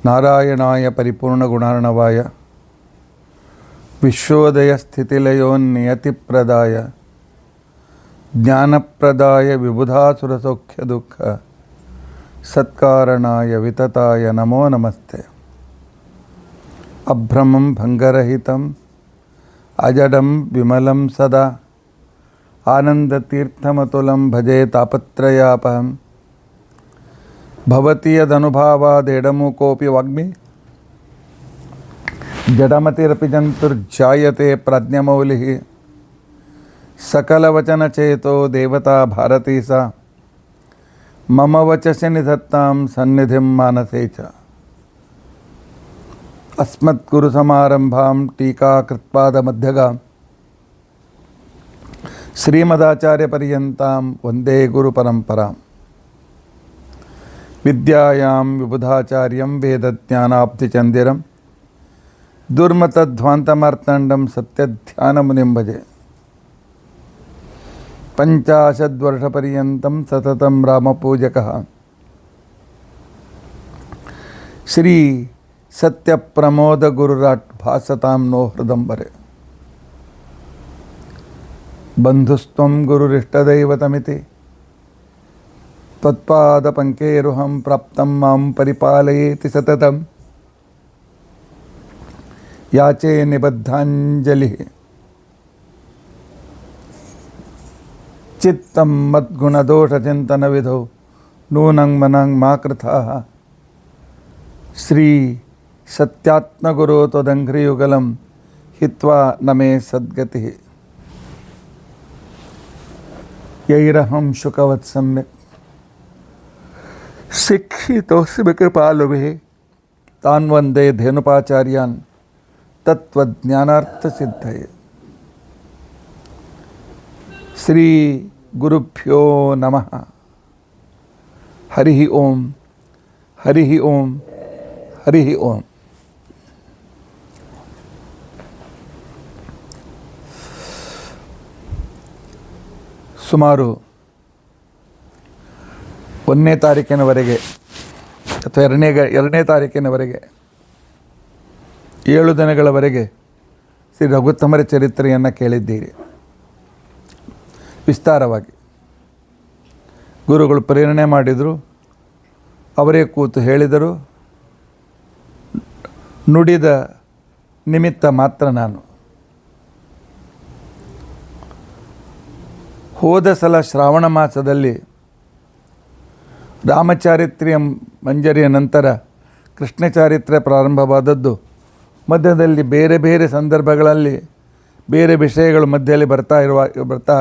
ನಾರಾಯಣಾಯ ಪರಿಪೂರ್ಣಗುಣಾರ್ಣವಾಯ ವಿಶ್ವೋದಯ ಸ್ಥಿತಿಲಯೋನ್ನಿಯತಿಪ್ರದಾಯ ಜ್ಞಾನಪ್ರದಾಯ ವಿಬುಧಾಸುರಸೌಖ್ಯದುಃಖ ಸತ್ಕಾರಣಾಯ ವಿತತಾಯ ನಮೋ ನಮಸ್ತೆ. ಅಭ್ರಮಂ ಭಂಗರಹಿತಂ ಅಜಡಂ ವಿಮಲಂ ಸದಾ ಆನಂದತೀರ್ಥಮತುಲಂ ಭಜೆ ತಾಪತ್ರಯಾಪಹಂ. ಭವತಿ ಯದನುಭಾವಾದೇಡಮೂಕೋಪಿ ವಾಗ್ಮಿ ಜಡಮತಿರಪಿ ಜಂತುರ್ಜಾಯತೆ ಪ್ರಜ್ಞಮೌಲಿಃ. ಸಕಲವಚನಚೇತೋ ದೇವತಾ ಭಾರತೀ ಸಾ ಮಮ ವಚಸಿ ನಿಧತ್ತಾಂ ಸನ್ನಿಧಿಂ ಮಾನಸೇ ಚ. ಅಸ್ಮದ್ಗುರುಸಮಾರಂಭಾಂ ಟೀಕಾಕೃತ್ಪಾದಮಧ್ಯಗಾಂ ಶ್ರೀಮದಾಚಾರ್ಯಪರ್ಯಂತಾಂ ವಂದೇ ಗುರುಪರಂಪರಾಂ. ವಿದ್ಯಾಯಾಂ ವಿಬುಧಾಚಾರ್ಯಂ ವೇದಜ್ಞಾನಾಬ್ಧಿಚಂದಿರಂ ದುರ್ಮತಧ್ವಾಂತಮಾರ್ತಾಂಡಂ ಸತ್ಯಧ್ಯಾನಮುನಿಂ ಭಜೆ. ಪಂಚಾಶದ್ವರ್ಷಪರ್ಯಂತಂ ಸತತಂ ರಾಮಪೂಜಕಃ ಶ್ರೀ ಸತ್ಯಪ್ರಮೋದಗುರುರಾಟ್ ಭಾಸತಾಂ ನೋ ಹೃದಂಬರೆ. ಬಂಧುಸ್ತ್ವಂ ಗುರುರಿಷ್ಟದೈವತಮಿತಿ ತ್ವತ್ಪಾದಪಂಕೇರುಹಂ ಪ್ರಾಪ್ತಂ ಮಾಂ ಪರಿಪಾಲಯೇತಿ ಸತತಂ. ಯಾಚೆ ನಿಬದ್ಧಾಂಜಲಿಃ ಚಿತ್ತಂ ಮದ್ಗುಣದೋಷಚಿಂತನವಿಧೌ ನೂನಂ ಮನಂ ಮಾ ಕೃತಾಃ. ಶ್ರೀ ಸತ್ಯಾತ್ಮಗುರೋ ತ್ವದಂಘ್ರಿಯುಗಲಂ ಹಿತ್ವಾ ನಮೇ ಸದ್ಗತಿಃ. ಯೈರಹಂ ಶುಕವತ್ ಸಮ್ಯಕ್ ಶಿಕ್ಷಿತೋಸ್ಮಿ ಕೃಪಾಲುಭಿಃ ತಾನ್ ವಂದೇ ಧೇನುಪಾಚಾರ್ಯಾನ್ ತತ್ವಜ್ಞಾನಾರ್ಥಸಿದ್ಧಯೇ. ಶ್ರೀ ಗುರುಭ್ಯೋ ನಮಃ. ಹರಿ ಓಂ ಹರಿ ಓಂ ಹರಿ ಓಂ. ಸುಮಾರು 1ನೇ ತಾರೀಕಿನವರೆಗೆ ಅಥವಾ ಎರಡನೇ ತಾರೀಕಿನವರೆಗೆ 7 ದಿನಗಳವರೆಗೆ ಶ್ರೀ ರಘುತ್ತಮರ ಚರಿತ್ರೆಯನ್ನು ಕೇಳಿದ್ದೀರಿ. ವಿಸ್ತಾರವಾಗಿ ಗುರುಗಳು ಪ್ರೇರಣೆ ಮಾಡಿದರು, ಅವರೇ ಕೂತು ಹೇಳಿದರು. ನುಡಿದ ನಿಮಿತ್ತ ಮಾತ್ರ ನಾನು. ಹೋದ ಸಲ ಶ್ರಾವಣ ಮಾಸದಲ್ಲಿ ರಾಮಚಾರಿತ್ರ್ಯ ಮಂಜರಿಯ ನಂತರ ಕೃಷ್ಣ ಚಾರಿತ್ರ್ಯ ಪ್ರಾರಂಭವಾದದ್ದು. ಮಧ್ಯದಲ್ಲಿ ಬೇರೆ ಬೇರೆ ಸಂದರ್ಭಗಳಲ್ಲಿ ಬೇರೆ ವಿಷಯಗಳು ಮಧ್ಯದಲ್ಲಿ ಬರ್ತಾ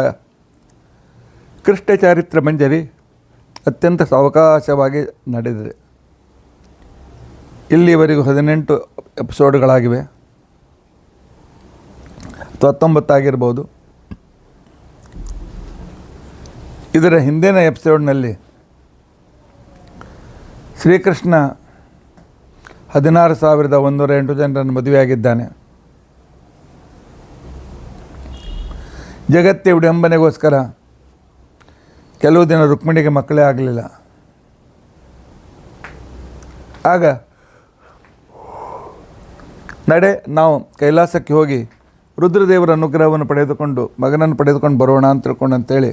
ಕೃಷ್ಣ ಚಾರಿತ್ರ್ಯ ಮಂಜರಿ ಅತ್ಯಂತ ಸಾವಕಾಶವಾಗಿ ನಡೆದಿದೆ. ಇಲ್ಲಿವರೆಗೂ 18 ಎಪಿಸೋಡ್ಗಳಾಗಿವೆ, 19 ಆಗಿರ್ಬೋದು. ಇದರ ಹಿಂದಿನ ಎಪಿಸೋಡ್ನಲ್ಲಿ ಶ್ರೀಕೃಷ್ಣ 16,108 ಜನರನ್ನು ಮದುವೆಯಾಗಿದ್ದಾನೆ. ಜಗತ್ತೇ ವಿಡಂಬನೆಗೋಸ್ಕರ ಕೆಲವು ದಿನ ರುಕ್ಮಿಣಿಗೆ ಮಕ್ಕಳೇ ಆಗಲಿಲ್ಲ. ಆಗ ನಡೆ ನಾವು ಕೈಲಾಸಕ್ಕೆ ಹೋಗಿ ರುದ್ರದೇವರ ಅನುಗ್ರಹವನ್ನು ಪಡೆದುಕೊಂಡು ಮಗನನ್ನು ಪಡೆದುಕೊಂಡು ಬರೋಣ ಅಂತ ತಿಳ್ಕೊಂಡಂತೇಳಿ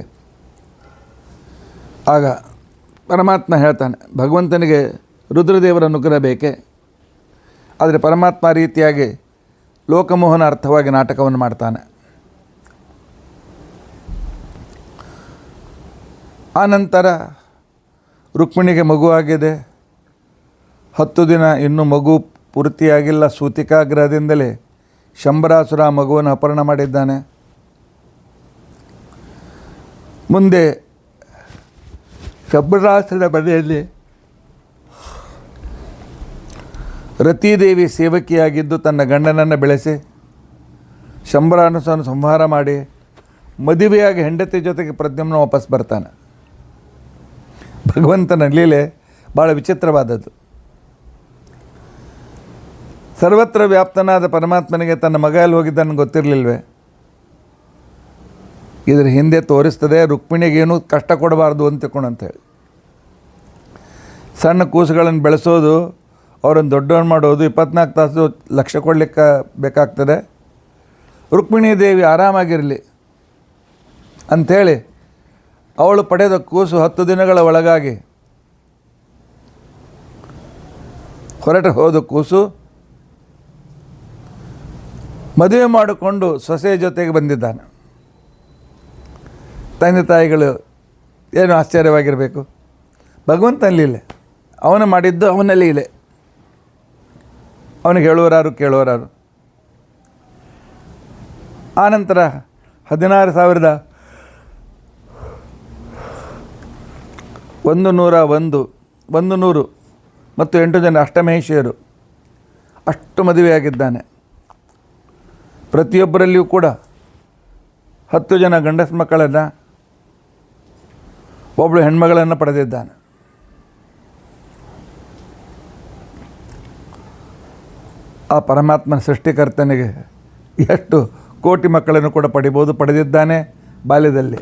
ಆಗ ಪರಮಾತ್ಮ ಹೇಳ್ತಾನೆ, ಭಗವಂತನಿಗೆ ರುದ್ರದೇವರ ಅನುಗ್ರಹ ಬೇಕೆ. ಆದರೆ ಪರಮಾತ್ಮ ರೀತಿಯಾಗಿ ಲೋಕಮೋಹನ ಅರ್ಥವಾಗಿ ನಾಟಕವನ್ನು ಮಾಡ್ತಾನೆ. ಆನಂತರ ರುಕ್ಮಿಣಿಗೆ ಮಗುವಾಗಿದೆ. 10 ದಿನ ಇನ್ನೂ ಮಗು ಪೂರ್ತಿಯಾಗಿಲ್ಲ. ಸೂತಿಕಾಗ್ರಹದಿಂದಲೇ ಶಂಬರಾಸುರ ಮಗುವನ್ನು ಅಪಹರಣ ಮಾಡಿದ್ದಾನೆ. ಮುಂದೆ ಶಂಬರಾಸುರನ ಮನೆಯಲ್ಲಿ ರತೀದೇವಿ ಸೇವಕಿಯಾಗಿದ್ದು ತನ್ನ ಗಂಡನನ್ನು ಬೆಳೆಸಿ ಶಂಬರಾಸುರನ ಸಂಹಾರ ಮಾಡಿ ಮದುವೆಯಾಗಿ ಹೆಂಡತಿ ಜೊತೆಗೆ ಪ್ರದ್ಯುಮ್ನ ವಾಪಸ್ ಬರ್ತಾನೆ. ಭಗವಂತನ ಲೀಲೆ ಭಾಳ ವಿಚಿತ್ರವಾದದ್ದು. ಸರ್ವತ್ರ ವ್ಯಾಪ್ತನಾದ ಪರಮಾತ್ಮನಿಗೆ ತನ್ನ ಮಗ ಎಲ್ಲಿ ಹೋಗಿದ್ದಾನೆ ಗೊತ್ತಿರಲಿಲ್ವೇ? ಇದರ ಹಿಂದೆ ತೋರಿಸ್ತದೆ ರುಕ್ಮಿಣಿಗೇನು ಕಷ್ಟ ಕೊಡಬಾರ್ದು ಅಂತೇಳಿ. ಸಣ್ಣ ಕೂಸುಗಳನ್ನು ಬೆಳೆಸೋದು ಅವರನ್ನು ದೊಡ್ಡವನು ಮಾಡೋದು 24 ತಾಸು ಲಕ್ಷ್ಯ ಕೊಡಲಿಕ್ಕೆ ಬೇಕಾಗ್ತದೆ. ರುಕ್ಮಿಣೀ ದೇವಿ ಆರಾಮಾಗಿರಲಿ ಅಂಥೇಳಿ ಅವಳು ಪಡೆದ ಕೂಸು 10 ದಿನಗಳ ಒಳಗಾಗಿ ಹೊರಟು ಹೋದ ಕೂಸು ಮದುವೆ ಮಾಡಿಕೊಂಡು ಸೊಸೆ ಜೊತೆಗೆ ಬಂದಿದ್ದಾನೆ. ತಂದೆ ತಾಯಿಗಳು ಏನು ಆಶ್ಚರ್ಯವಾಗಿರಬೇಕು. ಭಗವಂತನ ಲೀಲೆ, ಅವನು ಮಾಡಿದ್ದು ಅವನ ಲೀಲೆ. ಅವನಿಗೆ ಹೇಳುವರಾರು ಕೇಳುವರಾರು. ಆನಂತರ 16,101 ಮತ್ತು 8 ಜನ ಅಷ್ಟಮಹಿಷಿಯರು ಅಷ್ಟು ಮದುವೆಯಾಗಿದ್ದಾನೆ. ಪ್ರತಿಯೊಬ್ಬರಲ್ಲಿಯೂ ಕೂಡ 10 ಜನ ಗಂಡಸ ಮಕ್ಕಳನ್ನು, ಒಬ್ಬಳು ಹೆಣ್ಮಗಳನ್ನು ಪಡೆದಿದ್ದಾನೆ. ಆ ಪರಮಾತ್ಮನ ಸೃಷ್ಟಿಕರ್ತನಿಗೆ ಎಷ್ಟು ಕೋಟಿ ಮಕ್ಕಳನ್ನು ಕೂಡ ಪಡೆದಿದ್ದಾನೆ ಬಾಲ್ಯದಲ್ಲಿ.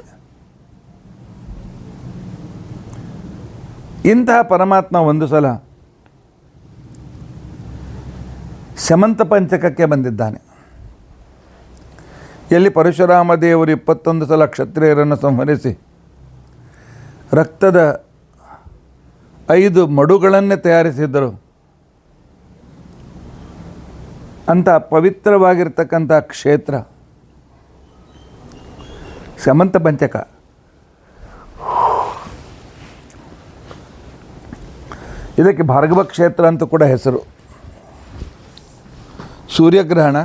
ಇಂತಹ ಪರಮಾತ್ಮ ಒಂದು ಸಲ ಸಮಂತ ಪಂಚಕಕ್ಕೆ ಬಂದಿದ್ದಾನೆ. ಎಲ್ಲಿ ಪರಶುರಾಮ ದೇವರು 21 ಸಲ ಕ್ಷತ್ರಿಯರನ್ನು ಸಂಹರಿಸಿ ರಕ್ತದ 5 ಮಡುಗಳನ್ನೇ ತಯಾರಿಸಿದ್ದರು. ಅಂಥ ಪವಿತ್ರವಾಗಿರ್ತಕ್ಕಂಥ ಕ್ಷೇತ್ರ ಸಮಂತ ಪಂಚಕ. ಇದಕ್ಕೆ ಭಾರ್ಗವ ಕ್ಷೇತ್ರ ಅಂತ ಕೂಡ ಹೆಸರು. ಸೂರ್ಯಗ್ರಹಣ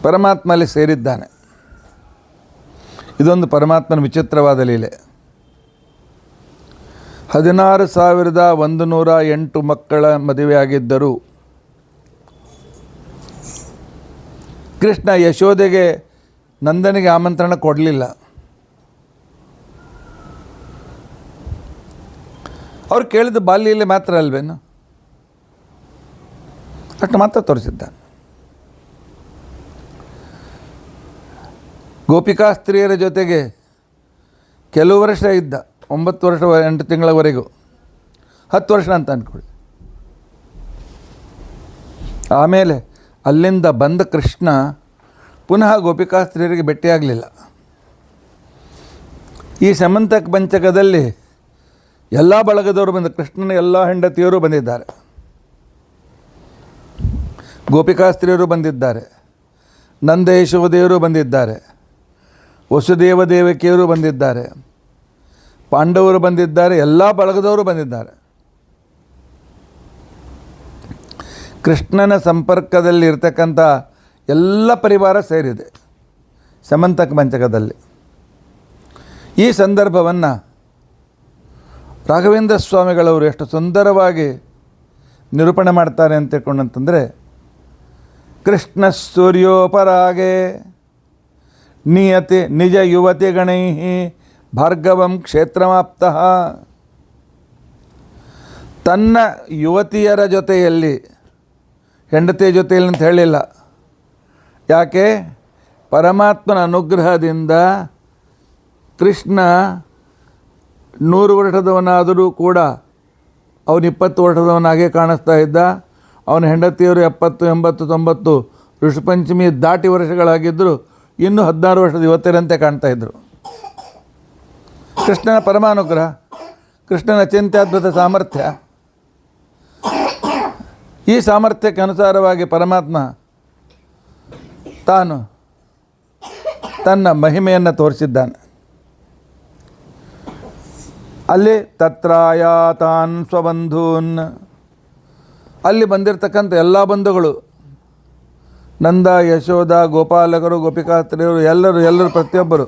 ಪರಮಾತ್ಮ ಅಲ್ಲಿ ಸೇರಿದ್ದಾನೆ. ಇದೊಂದು ಪರಮಾತ್ಮನ ವಿಚಿತ್ರವಾದ ಲೀಲೆ. 16,108 ಮಕ್ಕಳ ಮದುವೆಯಾಗಿದ್ದರು. ಕೃಷ್ಣ ಯಶೋದೆಗೆ ನಂದನಿಗೆ ಆಮಂತ್ರಣ ಕೊಡಲಿಲ್ಲ. ಅವ್ರು ಕೇಳಿದ ಬಾಲ್ಯಲೀಲೆ ಮಾತ್ರ ಅಲ್ವೇನು, ಅಷ್ಟು ಮಾತ್ರ ತೋರಿಸಿದ್ದಾನೆ. ಗೋಪಿಕಾ ಸ್ತ್ರೀಯರ ಜೊತೆಗೆ ಕೆಲವು ವರ್ಷ ಇದ್ದ, 9 ವರ್ಷ 8 ತಿಂಗಳವರೆಗೂ, 10 ವರ್ಷ ಅಂತ ಅಂದ್ಕೊಳ್ಳಿ. ಆಮೇಲೆ ಅಲ್ಲಿಂದ ಬಂದ ಕೃಷ್ಣ ಪುನಃ ಗೋಪಿಕಾ ಸ್ತ್ರೀಯರಿಗೆ ಭೇಟಿಯಾಗಲಿಲ್ಲ. ಈ ಸಮಂತ ಪಂಚಕದಲ್ಲಿ ಎಲ್ಲ ಬಳಗದವರು ಬಂದ, ಕೃಷ್ಣನ ಎಲ್ಲ ಹೆಂಡತಿಯರು ಬಂದಿದ್ದಾರೆ, ಗೋಪಿಕಾ ಸ್ತ್ರೀಯರು ಬಂದಿದ್ದಾರೆ, ನಂದ ಯಶೋದೇವರು ಬಂದಿದ್ದಾರೆ, ವಸುದೇವ ದೇವಕಿಯರು ಬಂದಿದ್ದಾರೆ, ಪಾಂಡವರು ಬಂದಿದ್ದಾರೆ, ಎಲ್ಲ ಬಳಗದವರು ಬಂದಿದ್ದಾರೆ. ಕೃಷ್ಣನ ಸಂಪರ್ಕದಲ್ಲಿ ಇರ್ತಕ್ಕಂಥ ಎಲ್ಲ ಪರಿವಾರ ಸೇರಿದೆ ಸಮಂತ ಪಂಚಕದಲ್ಲಿ. ಈ ಸಂದರ್ಭವನ್ನು ರಾಘವೇಂದ್ರ ಸ್ವಾಮಿಗಳವರು ಎಷ್ಟು ಸುಂದರವಾಗಿ ನಿರೂಪಣೆ ಮಾಡ್ತಾರೆ ಅಂತ ತಿಳ್ಕೊಂಡಂತಂದರೆ, ಕೃಷ್ಣ ಸೂರ್ಯೋಪರಾಗೆ ನಿಯತಿ ನಿಜ ಯುವತಿ ಗಣೈ ಭಾರ್ಗವಂ ಕ್ಷೇತ್ರಮಾಪ್ತಃ. ತನ್ನ ಯುವತಿಯರ ಜೊತೆಯಲ್ಲಿ, ಹೆಂಡತಿಯ ಜೊತೆಯಲ್ಲಿ ಅಂತ ಹೇಳಿಲ್ಲ. ಯಾಕೆ? ಪರಮಾತ್ಮನ ಅನುಗ್ರಹದಿಂದ ಕೃಷ್ಣ 100 ವರ್ಷದವನಾದರೂ ಕೂಡ ಅವನು 20 ವರ್ಷದವನಾಗೆ ಕಾಣಿಸ್ತಾ ಇದ್ದ. ಅವನ ಹೆಂಡತಿಯರು 70, 80, 90 ಋಷಿಪಂಚಮಿ ದಾಟಿ ವರ್ಷಗಳಾಗಿದ್ದರು, ಇನ್ನೂ 16 ವರ್ಷದ ಯುವತಿಯರಂತೆ ಕಾಣ್ತಾ ಇದ್ದರು. ಕೃಷ್ಣನ ಪರಮಾನುಗ್ರಹ, ಕೃಷ್ಣನ ಚಿಂತ್ಯಾದ್ಭುತ ಸಾಮರ್ಥ್ಯ. ಈ ಸಾಮರ್ಥ್ಯಕ್ಕೆ ಅನುಸಾರವಾಗಿ ಪರಮಾತ್ಮ ತಾನು ತನ್ನ ಮಹಿಮೆಯನ್ನು ತೋರಿಸಿದ್ದಾನೆ. ಅಲ್ಲಿ ತತ್ರಾಯಾತಾನ್ ಸ್ವಬಂಧೂನ್, ಅಲ್ಲಿ ಬಂದಿರತಕ್ಕಂಥ ಎಲ್ಲ ಬಂಧುಗಳು, ನಂದ ಯಶೋಧ ಗೋಪಾಲಕರು ಗೋಪಿಕಾಸ್ತ್ರೀಯರು ಎಲ್ಲರೂ ಪ್ರತಿಯೊಬ್ಬರು,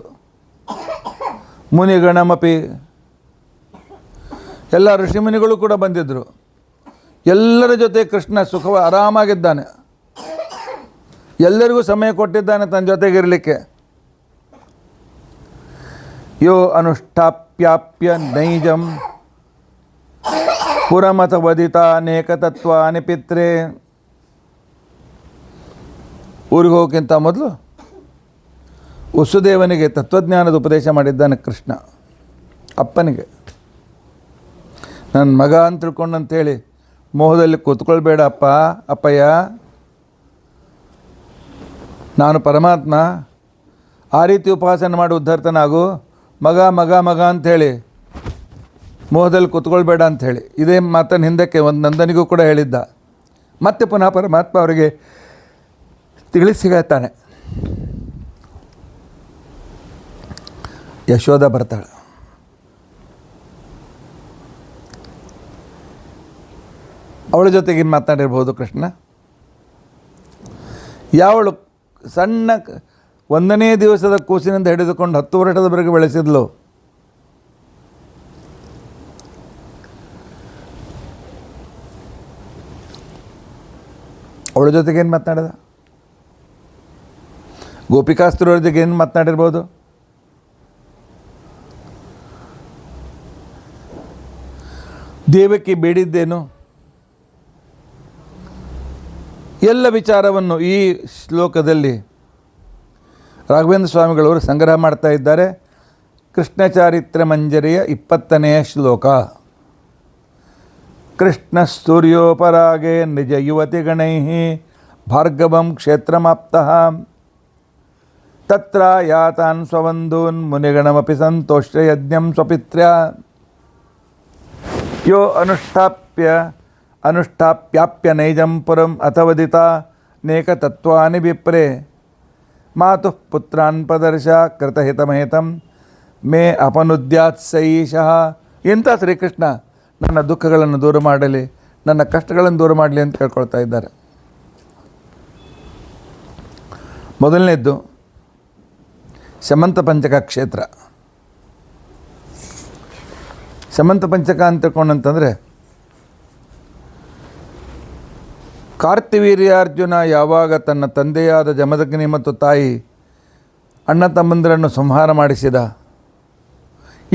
ಮುನಿಗಣಮಪಿ ಎಲ್ಲ ಋಷಿಮುನಿಗಳು ಕೂಡ ಬಂದಿದ್ದರು. ಎಲ್ಲರ ಜೊತೆ ಕೃಷ್ಣ ಆರಾಮಾಗಿದ್ದಾನೆ. ಎಲ್ಲರಿಗೂ ಸಮಯ ಕೊಟ್ಟಿದ್ದಾನೆ ತನ್ನ ಜೊತೆಗಿರಲಿಕ್ಕೆ. ಯೋ ಅನುಷ್ಠಾಪ್ಯಾಪ್ಯ ನೈಜಂ ಪುರಮತ ವದಿತಾನೇಕ ತತ್ವಾನಿ ಪಿತ್ರೆ. ಊರಿಗೆ ಹೋಗೋಕ್ಕಿಂತ ಮೊದಲು ವಸುದೇವನಿಗೆ ತತ್ವಜ್ಞಾನದ ಉಪದೇಶ ಮಾಡಿದ್ದಾನೆ ಕೃಷ್ಣ, ಅಪ್ಪನಿಗೆ. ನನ್ನ ಮಗ ಅಂತ ತಿಳ್ಕೊಂಡು ಅಂತೇಳಿ ಮೋಹದಲ್ಲಿ ಕೂತ್ಕೊಳ್ಬೇಡ ಅಪ್ಪಯ್ಯ, ನಾನು ಪರಮಾತ್ಮ, ಆ ರೀತಿ ಉಪಾಸನೆ ಮಾಡಿ ಉದ್ಧರ್ತನಾಗು, ಮಗ ಮಗ ಮಗ ಅಂಥೇಳಿ ಮೋಹದಲ್ಲಿ ಕೂತ್ಕೊಳ್ಬೇಡ ಅಂಥೇಳಿ. ಇದೇ ಮಾತನ್ನು ಹಿಂದಕ್ಕೆ ಒಂದು ನಂದನಿಗೂ ಕೂಡ ಹೇಳಿದ್ದ. ಮತ್ತೆ ಪುನಃ ಪರಮಾತ್ಮ ಅವರಿಗೆ ತಿಳಿಸಿತಾನೆ. ಯಶೋಧ ಬರ್ತಾಳೆ. ಅವಳ ಜೊತೆಗೆ ಮಾತನಾಡಿರ್ಬೋದು ಕೃಷ್ಣ. ಯಾವಳು ಸಣ್ಣ 1ನೇ ದಿವಸದ ಕೂಸಿನಿಂದ ಹಿಡಿದುಕೊಂಡು 10 ವರ್ಷದವರೆಗೆ ಬೆಳೆಸಿದ್ಲು, ಅವಳ ಜೊತೆಗೆ ಏನು ಮಾತನಾಡಿದ? ಗೋಪಿಕಾಸ್ತ್ರವ್ರ ಜೊತೆಗೆ ಏನು ಮಾತನಾಡಿರ್ಬೋದು? ದೇವಕ್ಕೆ ಬೇಡಿದ್ದೇನು? ಎಲ್ಲ ವಿಚಾರವನ್ನು ಈ ಶ್ಲೋಕದಲ್ಲಿ ರಾಘವೇಂದ್ರ ಸ್ವಾಮಿಗಳವರು ಸಂಗ್ರಹ ಮಾಡ್ತಾ ಇದ್ದಾರೆ. ಕೃಷ್ಣ ಚಾರಿತ್ರ ಮಂಜರಿಯ 20ನೇ ಶ್ಲೋಕ. ಕೃಷ್ಣ ಸೂರ್ಯೋಪರಾಗೆ ನಿಜ ಯುವತಿ ಗಣೈ ಭಾರ್ಗವಂ ಕ್ಷೇತ್ರಮಾಪ್ತಃ ತತ್ರ ಯಾತಾನ್ ಸ್ವಬಂಧೂನ್ ಮುನಿಗಣಮಪಿ ಸಂತೋಷ್ಯ ಯಜ್ಞಂ ಸ್ವಪಿತ್ರ್ಯ ಯೋ ಅನುಷ್ಠಾಪ್ಯಾಪ್ಯ ನೈಜಂ ಪುರಂ ಅಥವದಿತ ನೇಕ ತತ್ವಾನಿ ವಿಪ್ರೆ ಮಾತುಃ ಪುತ್ರಾನ್ ಪ್ರದರ್ಶ ಕೃತಹಿತಮಹಿತಂ ಮೇ ಅಪನುದ್ಯಾತ್ ಸೈಷಃ. ಎಂಥ ಶ್ರೀಕೃಷ್ಣ ನನ್ನ ದುಃಖಗಳನ್ನು ದೂರ ಮಾಡಲಿ, ನನ್ನ ಕಷ್ಟಗಳನ್ನು ದೂರ ಮಾಡಲಿ ಅಂತ ಕೇಳ್ಕೊಳ್ತಾ ಇದ್ದಾರೆ. ಮೊದಲನೇದ್ದು ಶಮಂತ ಪಂಚಕ ಕ್ಷೇತ್ರ. ಶಮಂತ ಪಂಚಕ ಅಂತ ತಿಳ್ಕೊಂಡಂತಂದರೆ, ಕಾರ್ತಿವೀರ್ಯಾರ್ಜುನ ಯಾವಾಗ ತನ್ನ ತಂದೆಯಾದ ಜಮದಗ್ನಿ ಮತ್ತು ತಾಯಿ ಅಣ್ಣ ತಮ್ಮಂದಿರನ್ನು ಸಂಹಾರ ಮಾಡಿಸಿದ,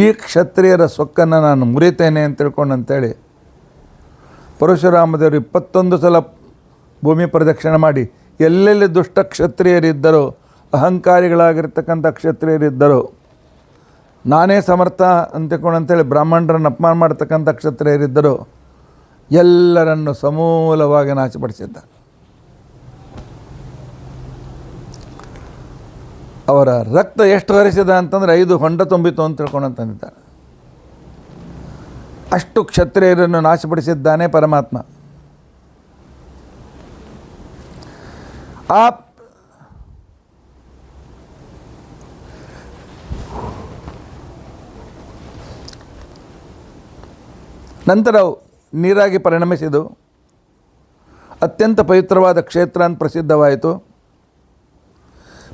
ಈ ಕ್ಷತ್ರಿಯರ ಸೊಕ್ಕನ್ನು ನಾನು ಮುರಿತೇನೆ ಅಂತ ತಿಳ್ಕೊಂಡಂತೇಳಿ ಪರಶುರಾಮದೇವರು 21 ಸಲ ಭೂಮಿ ಪ್ರದಕ್ಷಿಣೆ ಮಾಡಿ ಎಲ್ಲೆಲ್ಲಿ ದುಷ್ಟ ಕ್ಷತ್ರಿಯರಿದ್ದರೋ, ಅಹಂಕಾರಿಗಳಾಗಿರ್ತಕ್ಕಂಥ ಕ್ಷತ್ರಿಯರಿದ್ದರೋ, ನಾನೇ ಸಮರ್ಥ ಅಂತಕೊಂಡಂತೇಳಿ ಬ್ರಾಹ್ಮಣರನ್ನು ಅಪಮಾನ ಮಾಡ್ತಕ್ಕಂಥ ಕ್ಷತ್ರಿಯರಿದ್ದರು, ಎಲ್ಲರನ್ನು ಸಮೂಲವಾಗಿ ನಾಶಪಡಿಸಿದ್ದ. ಅವರ ರಕ್ತ ಎಷ್ಟು ಹರಿಸಿದ ಅಂತಂದರೆ 5 ಹೊಂಡ ತುಂಬಿತು ಅಂತ ತಿಳ್ಕೊಂಡಂತಂದಿದ್ದಾರೆ. ಅಷ್ಟು ಕ್ಷತ್ರಿಯರನ್ನು ನಾಶಪಡಿಸಿದ್ದಾನೆ ಪರಮಾತ್ಮ. ಆ ನಂತರ ನೀರಾಗಿ ಪರಿಣಮಿಸಿದು ಅತ್ಯಂತ ಪವಿತ್ರವಾದ ಕ್ಷೇತ್ರ ಅಂತ ಪ್ರಸಿದ್ಧವಾಯಿತು.